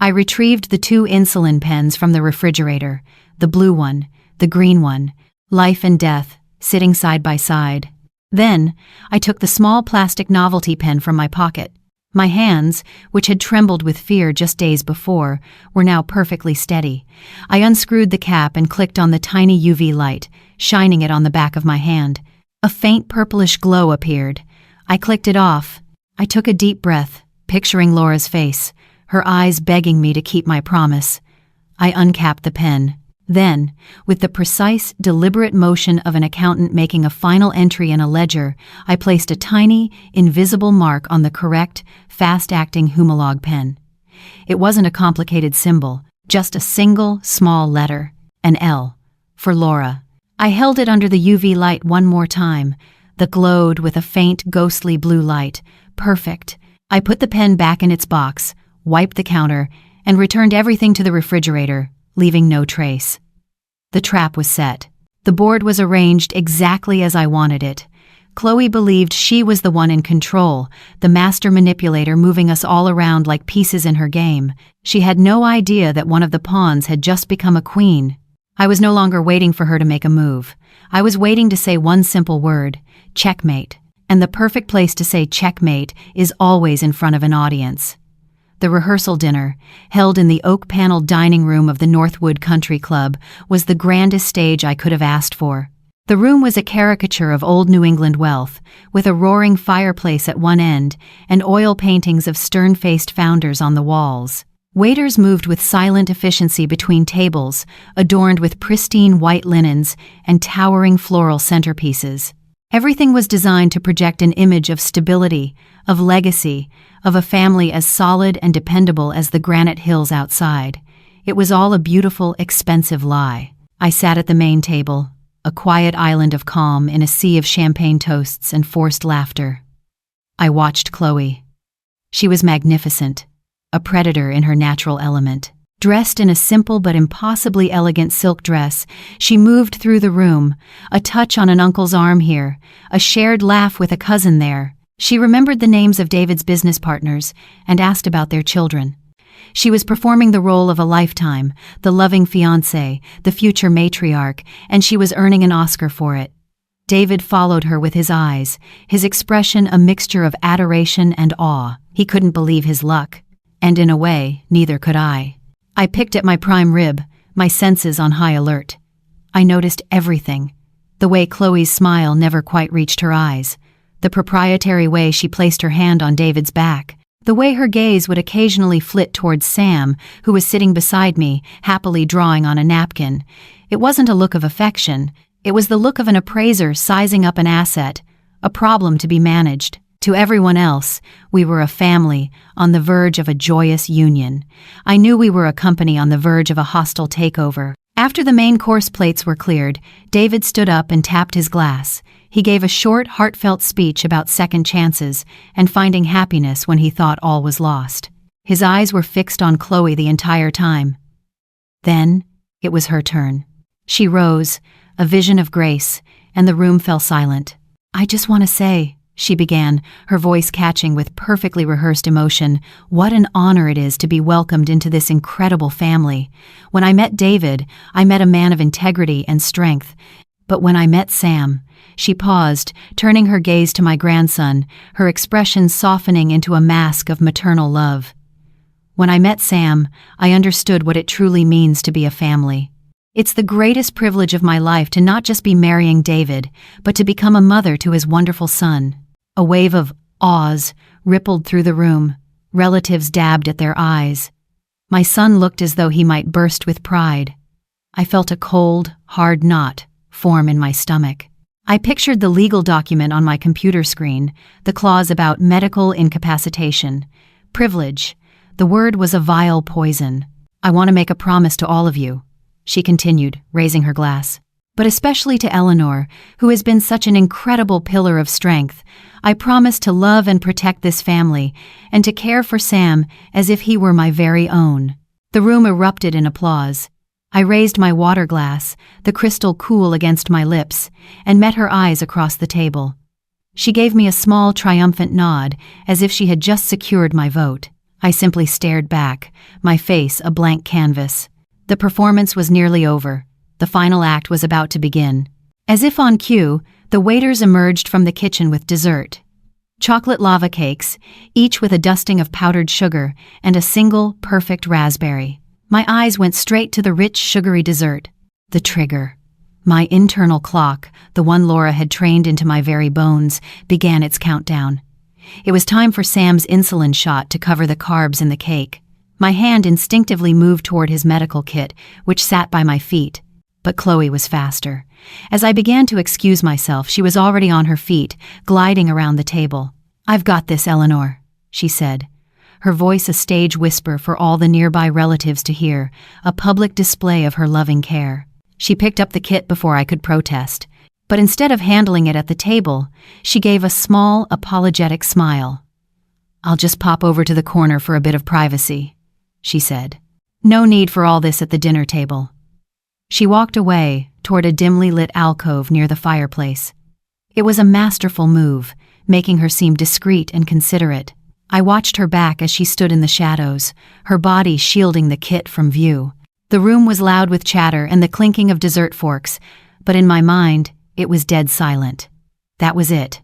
S1: I retrieved the 2 insulin pens from the refrigerator, the blue one, the green one, life and death, sitting side by side. Then, I took the small plastic novelty pen from my pocket. My hands, which had trembled with fear just days before, were now perfectly steady. I unscrewed the cap and clicked on the tiny UV light, shining it on the back of my hand. A faint purplish glow appeared. I clicked it off. I took a deep breath, picturing Laura's face, her eyes begging me to keep my promise. I uncapped the pen. Then, with the precise, deliberate motion of an accountant making a final entry in a ledger, I placed a tiny, invisible mark on the correct, fast-acting Humalog pen. It wasn't a complicated symbol, just a single, small letter, an L, for Laura. I held it under the UV light one more time. The glowed with a faint, ghostly blue light. Perfect. I put the pen back in its box, wiped the counter, and returned everything to the refrigerator, leaving no trace. The trap was set. The board was arranged exactly as I wanted it. Chloe believed she was the one in control, the master manipulator moving us all around like pieces in her game. She had no idea that one of the pawns had just become a queen. I was no longer waiting for her to make a move. I was waiting to say one simple word, checkmate. And the perfect place to say checkmate is always in front of an audience. The rehearsal dinner, held in the oak-paneled dining room of the Northwood Country Club, was the grandest stage I could have asked for. The room was a caricature of old New England wealth, with a roaring fireplace at one end and oil paintings of stern-faced founders on the walls. Waiters moved with silent efficiency between tables, adorned with pristine white linens and towering floral centerpieces. Everything was designed to project an image of stability, of legacy, of a family as solid and dependable as the granite hills outside. It was all a beautiful, expensive lie. I sat at the main table, a quiet island of calm in a sea of champagne toasts and forced laughter. I watched Chloe. She was magnificent. a predator in her natural element. Dressed in a simple but impossibly elegant silk dress, she moved through the room, a touch on an uncle's arm here, a shared laugh with a cousin there. She remembered the names of David's business partners and asked about their children. She was performing the role of a lifetime, the loving fiancée, the future matriarch, and she was earning an Oscar for it. David followed her with his eyes, his expression a mixture of adoration and awe. He couldn't believe his luck. And in a way, neither could I. I picked at my prime rib, my senses on high alert. I noticed everything. The way Chloe's smile never quite reached her eyes. The proprietary way she placed her hand on David's back. The way her gaze would occasionally flit towards Sam, who was sitting beside me, happily drawing on a napkin. It wasn't a look of affection. It was the look of an appraiser sizing up an asset, a problem to be managed. To everyone else, we were a family on the verge of a joyous union. I knew we were a company on the verge of a hostile takeover. After the main course plates were cleared, David stood up and tapped his glass. He gave a short, heartfelt speech about second chances and finding happiness when he thought all was lost. His eyes were fixed on Chloe the entire time. Then, it was her turn. She rose, a vision of grace, and the room fell silent. "I just want to say," she began, her voice catching with perfectly rehearsed emotion, "what an honor it is to be welcomed into this incredible family. When I met David, I met a man of integrity and strength. But when I met Sam," she paused, turning her gaze to my grandson, her expression softening into a mask of maternal love. "When I met Sam, I understood what it truly means to be a family. It's the greatest privilege of my life to not just be marrying David, but to become a mother to his wonderful son." A wave of awes rippled through the room. Relatives dabbed at their eyes. My son looked as though he might burst with pride. I felt a cold, hard knot form in my stomach. I pictured the legal document on my computer screen, the clause about medical incapacitation. Privilege. The word was a vile poison. "I want to make a promise to all of you," she continued, raising her glass. "But especially to Eleanor, who has been such an incredible pillar of strength. I promise to love and protect this family, and to care for Sam as if he were my very own." The room erupted in applause. I raised my water glass, the crystal cool against my lips, and met her eyes across the table. She gave me a small, triumphant nod, as if she had just secured my vote. I simply stared back, my face a blank canvas. The performance was nearly over. The final act was about to begin. As if on cue, the waiters emerged from the kitchen with dessert. Chocolate lava cakes, each with a dusting of powdered sugar and a single, perfect raspberry. My eyes went straight to the rich, sugary dessert. The trigger. My internal clock, the one Laura had trained into my very bones, began its countdown. It was time for Sam's insulin shot to cover the carbs in the cake. My hand instinctively moved toward his medical kit, which sat by my feet. But Chloe was faster. As I began to excuse myself, she was already on her feet, gliding around the table. "I've got this, Eleanor," she said, her voice a stage whisper for all the nearby relatives to hear, a public display of her loving care. She picked up the kit before I could protest, but instead of handling it at the table, she gave a small, apologetic smile. "I'll just pop over to the corner for a bit of privacy," she said. "No need for all this at the dinner table." She walked away toward a dimly lit alcove near the fireplace. It was a masterful move, making her seem discreet and considerate. I watched her back as she stood in the shadows, her body shielding the kit from view. The room was loud with chatter and the clinking of dessert forks, but in my mind, it was dead silent. That was it.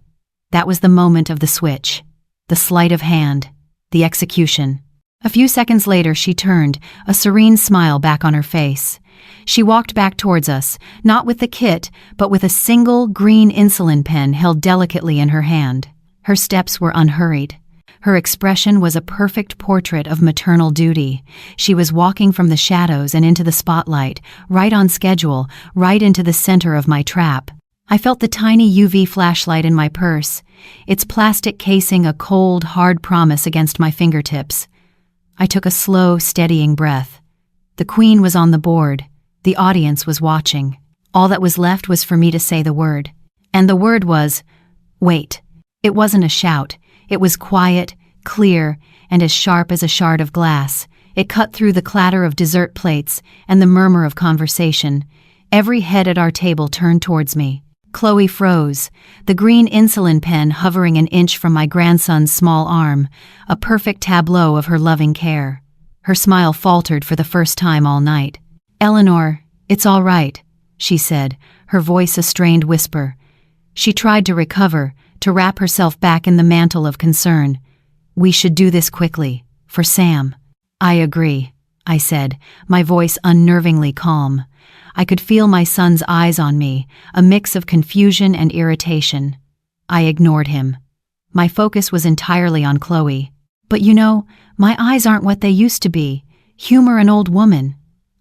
S1: That was the moment of the switch. The sleight of hand. The execution. A few seconds later, she turned, a serene smile back on her face. She walked back towards us, not with the kit, but with a single green insulin pen held delicately in her hand. Her steps were unhurried. Her expression was a perfect portrait of maternal duty. She was walking from the shadows and into the spotlight, right on schedule, right into the center of my trap. I felt the tiny UV flashlight in my purse, its plastic casing a cold, hard promise against my fingertips. I took a slow, steadying breath. The queen was on the board. The audience was watching. All that was left was for me to say the word. And the word was, wait. It wasn't a shout. It was quiet, clear, and as sharp as a shard of glass. It cut through the clatter of dessert plates and the murmur of conversation. Every head at our table turned towards me. Chloe froze, the green insulin pen hovering an inch from my grandson's small arm, a perfect tableau of her loving care. Her smile faltered for the first time all night. "Eleanor, it's all right," she said, her voice a strained whisper. She tried to recover, to wrap herself back in the mantle of concern. "We should do this quickly, for Sam." "I agree," I said, my voice unnervingly calm. I could feel my son's eyes on me, a mix of confusion and irritation. I ignored him. My focus was entirely on Chloe. "But you know, my eyes aren't what they used to be. Humor an old woman.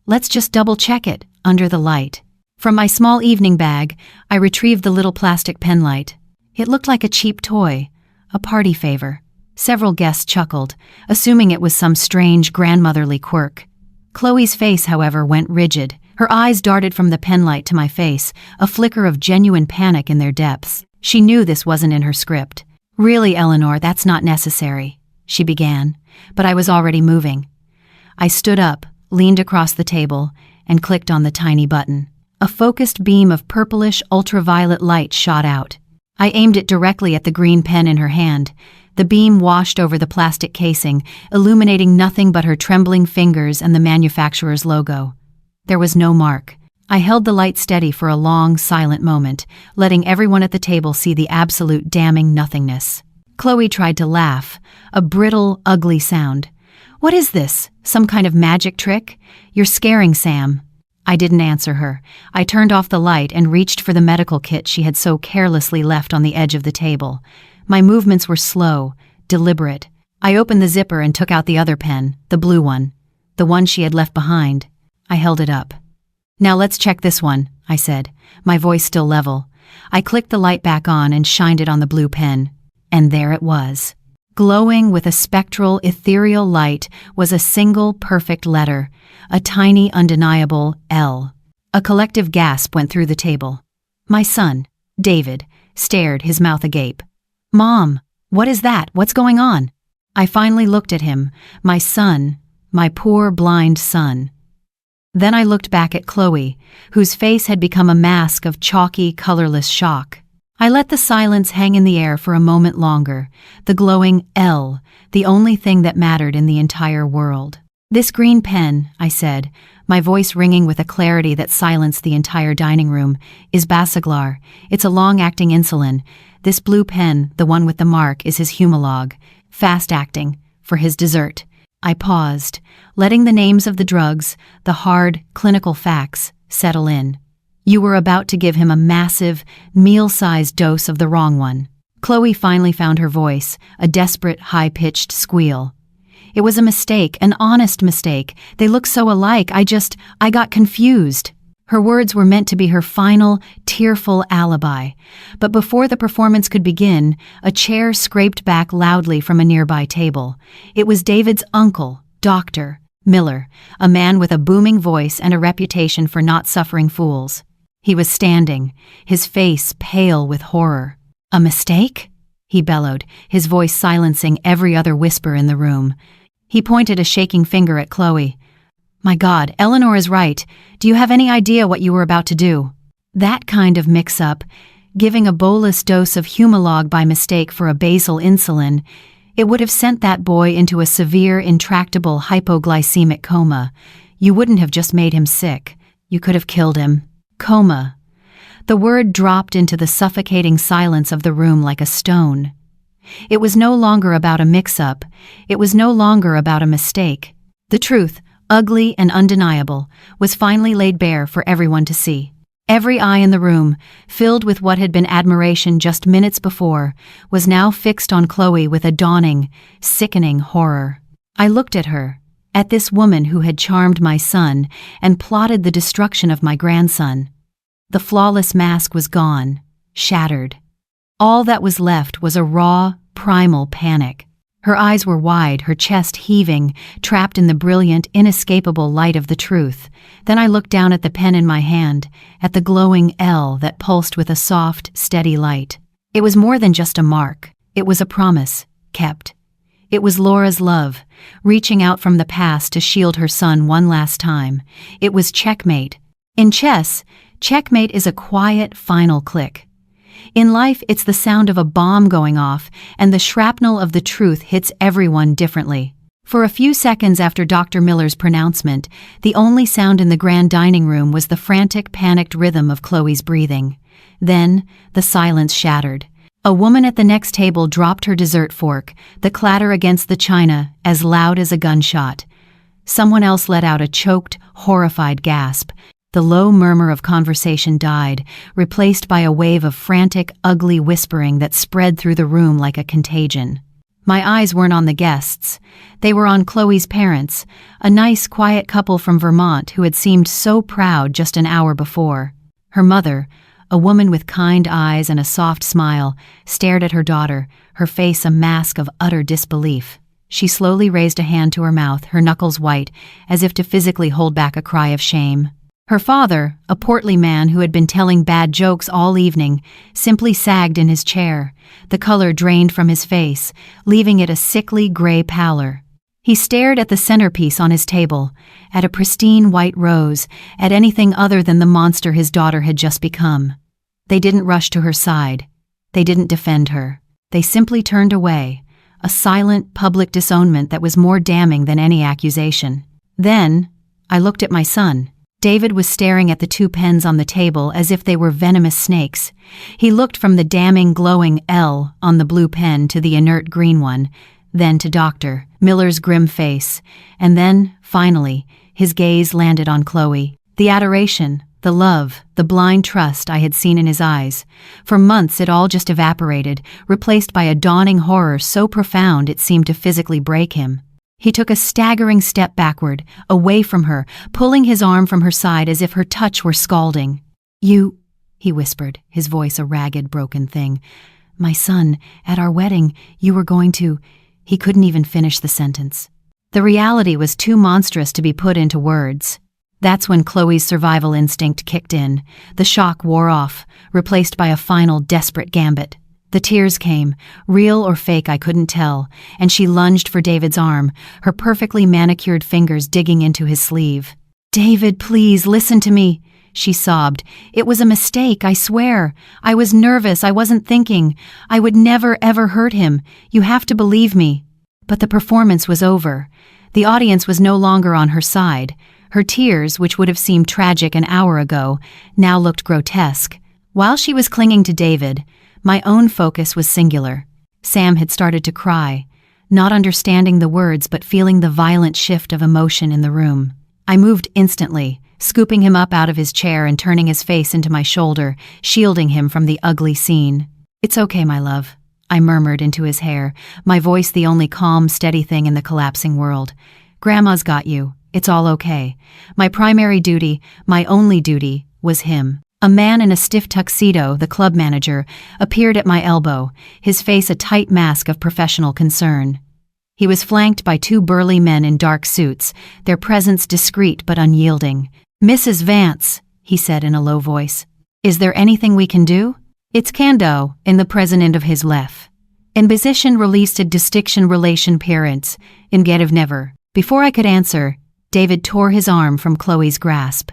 S1: Let's just double-check it, under the light." From my small evening bag, I retrieved the little plastic pen light. It looked like a cheap toy, a party favor. Several guests chuckled, assuming it was some strange grandmotherly quirk. Chloe's face, however, went rigid. Her eyes darted from the penlight to my face, a flicker of genuine panic in their depths. She knew this wasn't in her script. "Really, Eleanor, that's not necessary," she began, but I was already moving. I stood up, leaned across the table, and clicked on the tiny button. A focused beam of purplish, ultraviolet light shot out. I aimed it directly at the green pen in her hand. The beam washed over the plastic casing, illuminating nothing but her trembling fingers and the manufacturer's logo. There was no mark. I held the light steady for a long, silent moment, letting everyone at the table see the absolute damning nothingness. Chloe tried to laugh, a brittle, ugly sound. "What is this? Some kind of magic trick? You're scaring Sam." I didn't answer her. I turned off the light and reached for the medical kit she had so carelessly left on the edge of the table. My movements were slow, deliberate. I opened the zipper and took out the other pen, the blue one, the one she had left behind. I held it up. "Now let's check this one," I said, my voice still level. I clicked the light back on and shined it on the blue pen. And there it was. Glowing with a spectral, ethereal light was a single, perfect letter, a tiny, undeniable L. A collective gasp went through the table. My son, David, stared, his mouth agape. "Mom, what is that? What's going on?" I finally looked at him, my son, my poor blind son. Then I looked back at Chloe, whose face had become a mask of chalky, colorless shock. I let the silence hang in the air for a moment longer, the glowing L, the only thing that mattered in the entire world. "This green pen," I said, my voice ringing with a clarity that silenced the entire dining room, "is Basaglar. It's a long-acting insulin. This blue pen, the one with the mark, is his Humalog, fast-acting, for his dessert." I paused, letting the names of the drugs, the hard, clinical facts, settle in. "You were about to give him a massive, meal-sized dose of the wrong one." Chloe finally found her voice, a desperate, high-pitched squeal. "It was a mistake, an honest mistake. They look so alike, I got confused." Her words were meant to be her final, tearful alibi. But before the performance could begin, a chair scraped back loudly from a nearby table. It was David's uncle, Dr. Miller, a man with a booming voice and a reputation for not suffering fools. He was standing, his face pale with horror. "A mistake?" he bellowed, his voice silencing every other whisper in the room. He pointed a shaking finger at Chloe. "My God, Eleanor is right. Do you have any idea what you were about to do?" That kind of mix-up, giving a bolus dose of Humalog by mistake for a basal insulin, it would have sent that boy into a severe, intractable hypoglycemic coma. You wouldn't have just made him sick. You could have killed him. Coma. The word dropped into the suffocating silence of the room like a stone. It was no longer about a mix-up. It was no longer about a mistake. The truth, ugly and undeniable, was finally laid bare for everyone to see. Every eye in the room, filled with what had been admiration just minutes before, was now fixed on Chloe with a dawning, sickening horror. I looked at her, at this woman who had charmed my son and plotted the destruction of my grandson. The flawless mask was gone, shattered. All that was left was a raw, primal panic. Her eyes were wide, her chest heaving, trapped in the brilliant, inescapable light of the truth. Then I looked down at the pen in my hand, at the glowing L that pulsed with a soft, steady light. It was more than just a mark. It was a promise, kept. It was Laura's love, reaching out from the past to shield her son one last time. It was checkmate. In chess, checkmate is a quiet, final click. In life, it's the sound of a bomb going off, and the shrapnel of the truth hits everyone differently. For a few seconds after Dr. Miller's pronouncement, the only sound in the grand dining room was the frantic, panicked rhythm of Chloe's breathing. Then, the silence shattered. A woman at the next table dropped her dessert fork, the clatter against the china as loud as a gunshot. Someone else let out a choked, horrified gasp. The low murmur of conversation died, replaced by a wave of frantic, ugly whispering that spread through the room like a contagion. My eyes weren't on the guests. They were on Chloe's parents, a nice, quiet couple from Vermont who had seemed so proud just an hour before. Her mother, a woman with kind eyes and a soft smile, stared at her daughter, her face a mask of utter disbelief. She slowly raised a hand to her mouth, her knuckles white, as if to physically hold back a cry of shame. Her father, a portly man who had been telling bad jokes all evening, simply sagged in his chair, the color drained from his face, leaving it a sickly gray pallor. He stared at the centerpiece on his table, at a pristine white rose, at anything other than the monster his daughter had just become. They didn't rush to her side. They didn't defend her. They simply turned away, a silent, public disownment that was more damning than any accusation. Then, I looked at my son. David was staring at the two pens on the table as if they were venomous snakes. He looked from the damning, glowing L on the blue pen to the inert green one, then to Dr. Miller's grim face, and then, finally, his gaze landed on Chloe. The adoration, the love, the blind trust I had seen in his eyes. For months it all just evaporated, replaced by a dawning horror so profound it seemed to physically break him. He took a staggering step backward, away from her, pulling his arm from her side as if her touch were scalding. "You," he whispered, his voice a ragged, broken thing. "My son, at our wedding, you were going to—" He couldn't even finish the sentence. The reality was too monstrous to be put into words. That's when Chloe's survival instinct kicked in. The shock wore off, replaced by a final, desperate gambit. The tears came, real or fake I couldn't tell, and she lunged for David's arm, her perfectly manicured fingers digging into his sleeve. "David, please, listen to me," she sobbed. "It was a mistake, I swear. I was nervous, I wasn't thinking. I would never, ever hurt him. You have to believe me." But the performance was over. The audience was no longer on her side. Her tears, which would have seemed tragic an hour ago, now looked grotesque. While she was clinging to David, my own focus was singular. Sam had started to cry, not understanding the words but feeling the violent shift of emotion in the room. I moved instantly, scooping him up out of his chair and turning his face into my shoulder, shielding him from the ugly scene. "It's okay, my love," I murmured into his hair, my voice the only calm, steady thing in the collapsing world. "Grandma's got you. It's all okay." My primary duty, my only duty, was him. A man in a stiff tuxedo, the club manager, appeared at my elbow, his face a tight mask of professional concern. He was flanked by two burly men in dark suits, their presence discreet but unyielding. "Mrs. Vance," he said in a low voice, "is there anything we can do?" "It's Kando, in the president of his lef. In position released a distinction relation parents, in get of never." Before I could answer, David tore his arm from Chloe's grasp.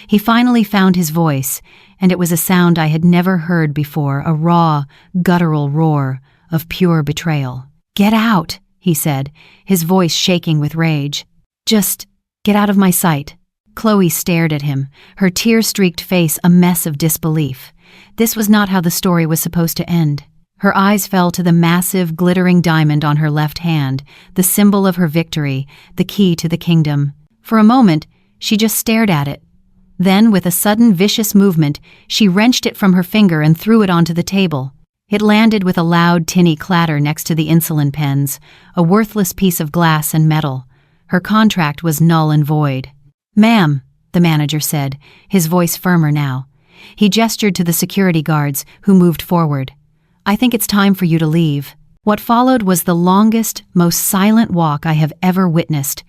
S1: He finally found his voice, and it was a sound I had never heard before, a raw, guttural roar of pure betrayal. "Get out," he said, his voice shaking with rage. "Just get out of my sight." Chloe stared at him, her tear-streaked face a mess of disbelief. This was not how the story was supposed to end. Her eyes fell to the massive, glittering diamond on her left hand, the symbol of her victory, the key to the kingdom. For a moment, she just stared at it. Then, with a sudden, vicious movement, she wrenched it from her finger and threw it onto the table. It landed with a loud, tinny clatter next to the insulin pens, a worthless piece of glass and metal. Her contract was null and void. "Ma'am," the manager said, his voice firmer now. He gestured to the security guards, who moved forward. "I think it's time for you to leave." What followed was the longest, most silent walk I have ever witnessed.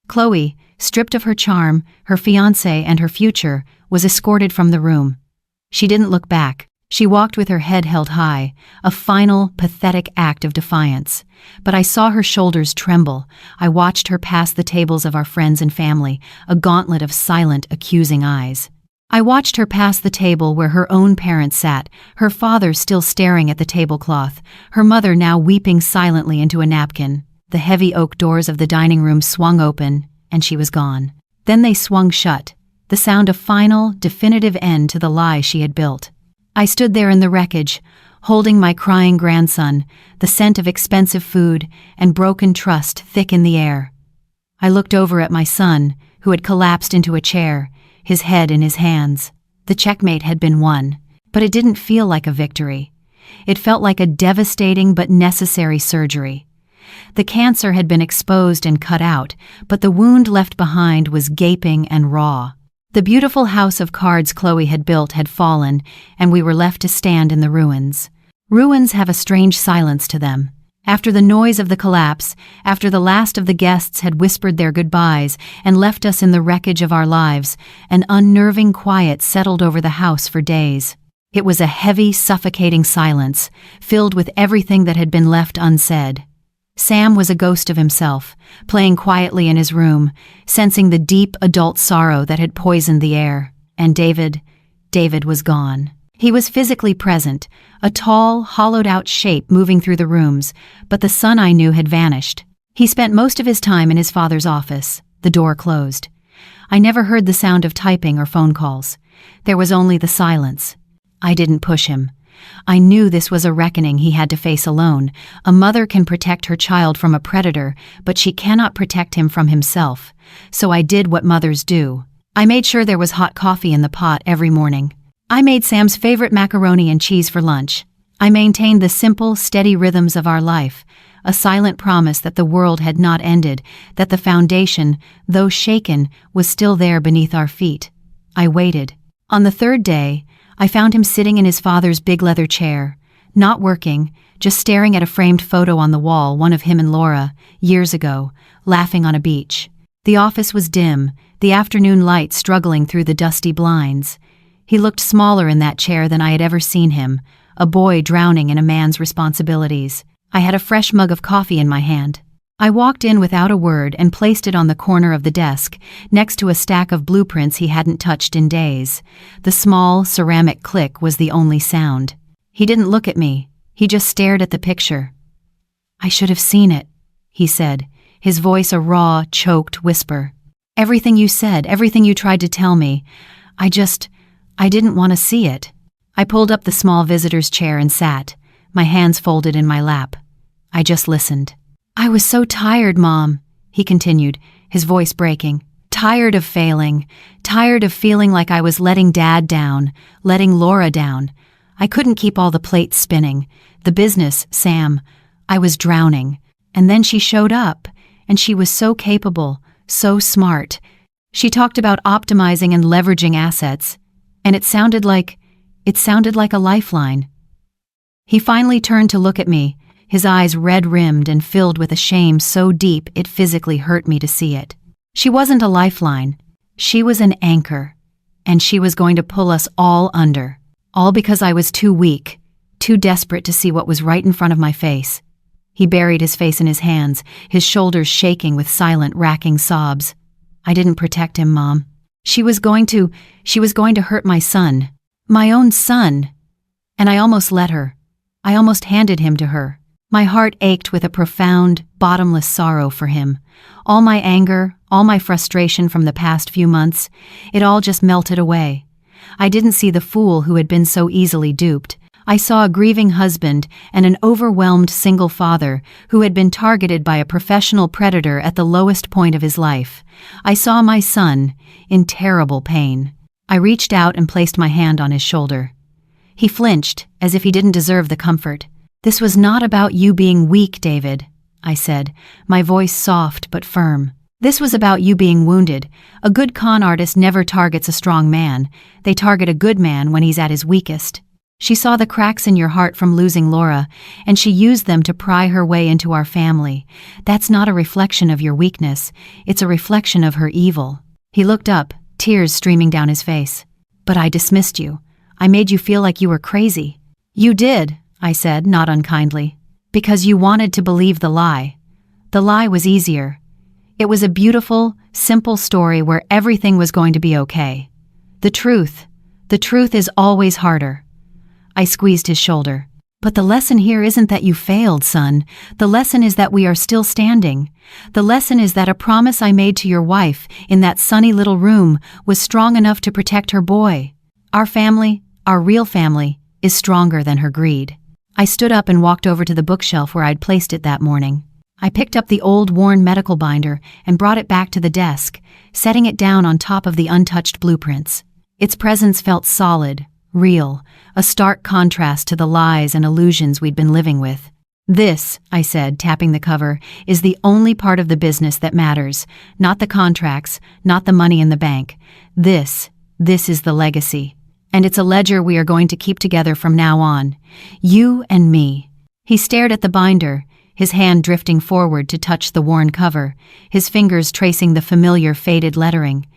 S1: Chloe, stripped of her charm, her fiancé and her future, was escorted from the room. She didn't look back. She walked with her head held high, a final, pathetic act of defiance. But I saw her shoulders tremble. I watched her pass the tables of our friends and family, a gauntlet of silent, accusing eyes. I watched her pass the table where her own parents sat, her father still staring at the tablecloth, her mother now weeping silently into a napkin. The heavy oak doors of the dining room swung open, and she was gone. Then they swung shut, the sound of final, definitive end to the lie she had built. I stood there in the wreckage, holding my crying grandson, the scent of expensive food and broken trust thick in the air. I looked over at my son, who had collapsed into a chair, his head in his hands. The checkmate had been won, but it didn't feel like a victory. It felt like a devastating but necessary surgery. The cancer had been exposed and cut out, but the wound left behind was gaping and raw. The beautiful house of cards Chloe had built had fallen, and we were left to stand in the ruins. Ruins have a strange silence to them. After the noise of the collapse, after the last of the guests had whispered their goodbyes and left us in the wreckage of our lives, an unnerving quiet settled over the house for days. It was a heavy, suffocating silence, filled with everything that had been left unsaid. Sam was a ghost of himself, playing quietly in his room, sensing the deep adult sorrow that had poisoned the air. And David was gone. He was physically present, a tall, hollowed-out shape moving through the rooms, but the son I knew had vanished. He spent most of his time in his father's office, the door closed. I never heard the sound of typing or phone calls. There was only the silence. I didn't push him. I knew this was a reckoning he had to face alone. A mother can protect her child from a predator, but she cannot protect him from himself. So I did what mothers do. I made sure there was hot coffee in the pot every morning. I made Sam's favorite macaroni and cheese for lunch. I maintained the simple, steady rhythms of our life, a silent promise that the world had not ended, that the foundation, though shaken, was still there beneath our feet. I waited. On the third day, I found him sitting in his father's big leather chair, not working, just staring at a framed photo on the wall, one of him and Laura, years ago, laughing on a beach. The office was dim, the afternoon light struggling through the dusty blinds. He looked smaller in that chair than I had ever seen him, a boy drowning in a man's responsibilities. I had a fresh mug of coffee in my hand. I walked in without a word and placed it on the corner of the desk, next to a stack of blueprints he hadn't touched in days. The small, ceramic click was the only sound. He didn't look at me. He just stared at the picture. "I should have seen it," he said, his voice a raw, choked whisper. "Everything you said, everything you tried to tell me, I didn't want to see it." I pulled up the small visitor's chair and sat, my hands folded in my lap. I just listened. "I was so tired, Mom," he continued, his voice breaking. "Tired of failing, tired of feeling like I was letting Dad down, letting Laura down. I couldn't keep all the plates spinning. The business, Sam. I was drowning. And then she showed up, and she was so capable, so smart. She talked about optimizing and leveraging assets, and it sounded like a lifeline." He finally turned to look at me, his eyes red-rimmed and filled with a shame so deep it physically hurt me to see it. She wasn't a lifeline. She was an anchor, and she was going to pull us all under. All because I was too weak, too desperate to see what was right in front of my face. He buried his face in his hands, his shoulders shaking with silent, racking sobs. "I didn't protect him, Mom. She was going to hurt my son. My own son. And I almost let her. I almost handed him to her. My heart ached with a profound, bottomless sorrow for him. All my anger, all my frustration from the past few months, it all just melted away. I didn't see the fool who had been so easily duped. I saw a grieving husband and an overwhelmed single father who had been targeted by a professional predator at the lowest point of his life. I saw my son, in terrible pain. I reached out and placed my hand on his shoulder. He flinched, as if he didn't deserve the comfort. "This was not about you being weak, David," I said, my voice soft but firm. "This was about you being wounded. A good con artist never targets a strong man. They target a good man when he's at his weakest. She saw the cracks in your heart from losing Laura, and she used them to pry her way into our family. That's not a reflection of your weakness. It's a reflection of her evil." He looked up, tears streaming down his face. "But I dismissed you. I made you feel like you were crazy." "You did," I said, not unkindly. "Because you wanted to believe the lie. The lie was easier. It was a beautiful, simple story where everything was going to be okay. The truth is always harder." I squeezed his shoulder. "But the lesson here isn't that you failed, son. The lesson is that we are still standing. The lesson is that a promise I made to your wife in that sunny little room was strong enough to protect her boy. Our family, our real family, is stronger than her greed." I stood up and walked over to the bookshelf where I'd placed it that morning. I picked up the old worn medical binder and brought it back to the desk, setting it down on top of the untouched blueprints. Its presence felt solid, real, a stark contrast to the lies and illusions we'd been living with. "This," I said, tapping the cover, "is the only part of the business that matters, not the contracts, not the money in the bank. This is the legacy. And it's a ledger we are going to keep together from now on. You and me." He stared at the binder, his hand drifting forward to touch the worn cover, his fingers tracing the familiar faded lettering.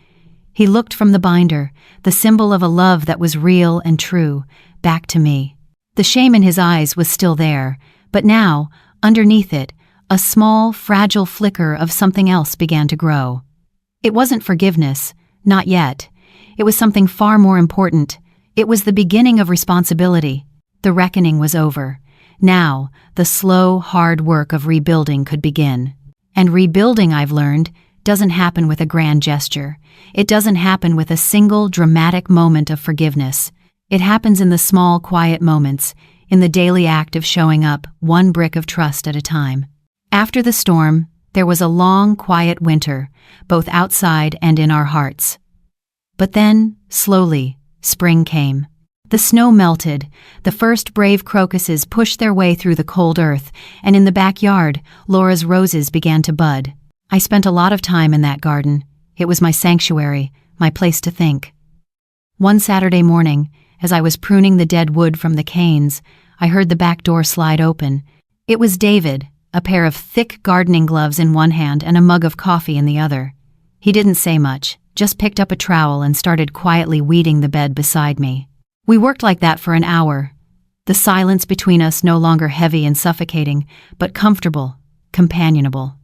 S1: He looked from the binder, the symbol of a love that was real and true, back to me. The shame in his eyes was still there, but now, underneath it, a small, fragile flicker of something else began to grow. It wasn't forgiveness, not yet. It was something far more important. It was the beginning of responsibility. The reckoning was over. Now, the slow, hard work of rebuilding could begin. And rebuilding, I've learned, doesn't happen with a grand gesture. It doesn't happen with a single dramatic moment of forgiveness. It happens in the small, quiet moments, in the daily act of showing up, one brick of trust at a time. After the storm, there was a long, quiet winter, both outside and in our hearts. But then, slowly, spring came. The snow melted, the first brave crocuses pushed their way through the cold earth, and in the backyard, Laura's roses began to bud. I spent a lot of time in that garden. It was my sanctuary, my place to think. One Saturday morning, as I was pruning the dead wood from the canes, I heard the back door slide open. It was David, a pair of thick gardening gloves in one hand and a mug of coffee in the other. He didn't say much, just picked up a trowel and started quietly weeding the bed beside me. We worked like that for an hour, the silence between us no longer heavy and suffocating, but comfortable, companionable.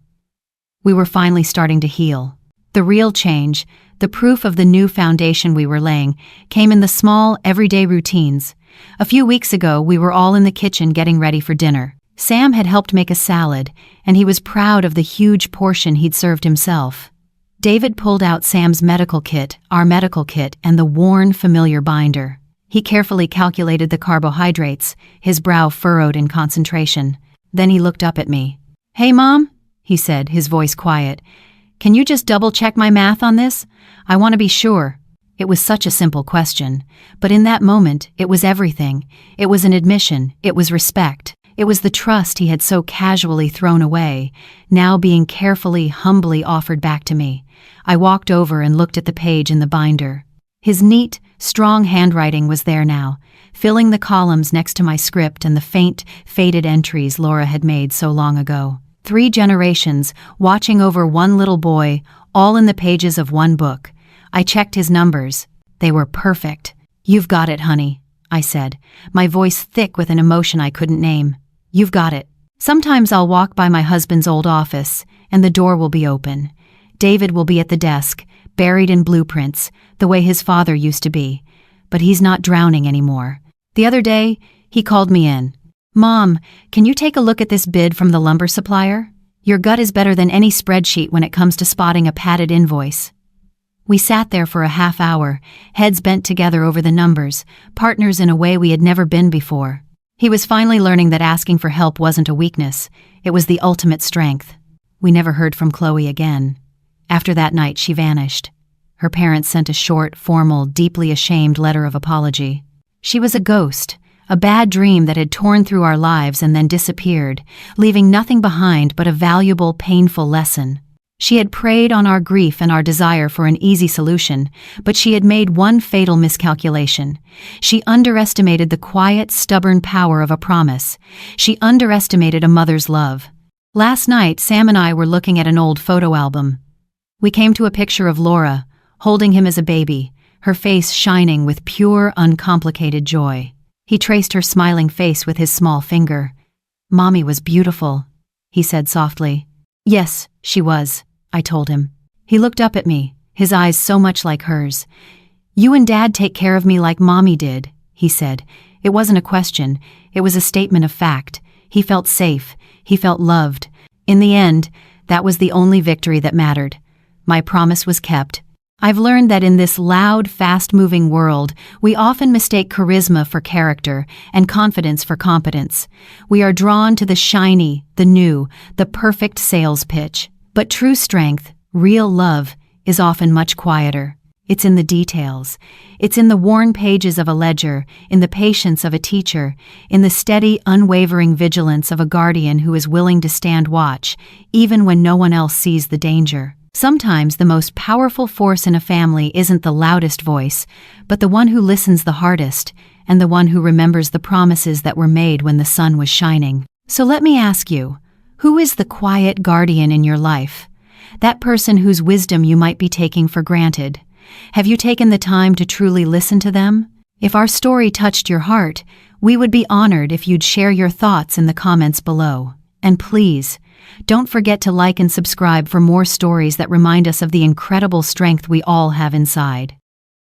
S1: We were finally starting to heal. The real change, the proof of the new foundation we were laying, came in the small, everyday routines. A few weeks ago, we were all in the kitchen getting ready for dinner. Sam had helped make a salad, and he was proud of the huge portion he'd served himself. David pulled out Sam's medical kit, our medical kit, and the worn, familiar binder. He carefully calculated the carbohydrates, his brow furrowed in concentration. Then he looked up at me. "Hey, Mom," he said, his voice quiet. "Can you just double-check my math on this? I want to be sure." It was such a simple question, but in that moment, it was everything. It was an admission, it was respect. It was the trust he had so casually thrown away, now being carefully, humbly offered back to me. I walked over and looked at the page in the binder. His neat, strong handwriting was there now, filling the columns next to my script and the faint, faded entries Laura had made so long ago. 3 generations, watching over one little boy, all in the pages of one book. I checked his numbers. They were perfect. "You've got it, honey," I said, my voice thick with an emotion I couldn't name. "You've got it. Sometimes I'll walk by my husband's old office, and the door will be open. David will be at the desk, buried in blueprints, the way his father used to be. But he's not drowning anymore. The other day, he called me in. 'Mom, can you take a look at this bid from the lumber supplier? Your gut is better than any spreadsheet when it comes to spotting a padded invoice.' We sat there for a half hour, heads bent together over the numbers, partners in a way we had never been before. He was finally learning that asking for help wasn't a weakness, it was the ultimate strength. We never heard from Chloe again. After that night, she vanished. Her parents sent a short, formal, deeply ashamed letter of apology. She was a ghost, a bad dream that had torn through our lives and then disappeared, leaving nothing behind but a valuable, painful lesson. She had preyed on our grief and our desire for an easy solution, but she had made one fatal miscalculation. She underestimated the quiet, stubborn power of a promise. She underestimated a mother's love. Last night, Sam and I were looking at an old photo album. We came to a picture of Laura, holding him as a baby, her face shining with pure, uncomplicated joy. He traced her smiling face with his small finger. "Mommy was beautiful," he said softly. "Yes, she was," I told him. He looked up at me, his eyes so much like hers. "You and Dad take care of me like Mommy did," he said. It wasn't a question, it was a statement of fact. He felt safe, he felt loved. In the end, that was the only victory that mattered. My promise was kept. I've learned that in this loud, fast-moving world, we often mistake charisma for character and confidence for competence. We are drawn to the shiny, the new, the perfect sales pitch. But true strength, real love, is often much quieter. It's in the details. It's in the worn pages of a ledger, in the patience of a teacher, in the steady, unwavering vigilance of a guardian who is willing to stand watch, even when no one else sees the danger. Sometimes the most powerful force in a family isn't the loudest voice, but the one who listens the hardest, and the one who remembers the promises that were made when the sun was shining. So let me ask you, who is the quiet guardian in your life? That person whose wisdom you might be taking for granted. Have you taken the time to truly listen to them? If our story touched your heart, we would be honored if you'd share your thoughts in the comments below. And please, don't forget to like and subscribe for more stories that remind us of the incredible strength we all have inside.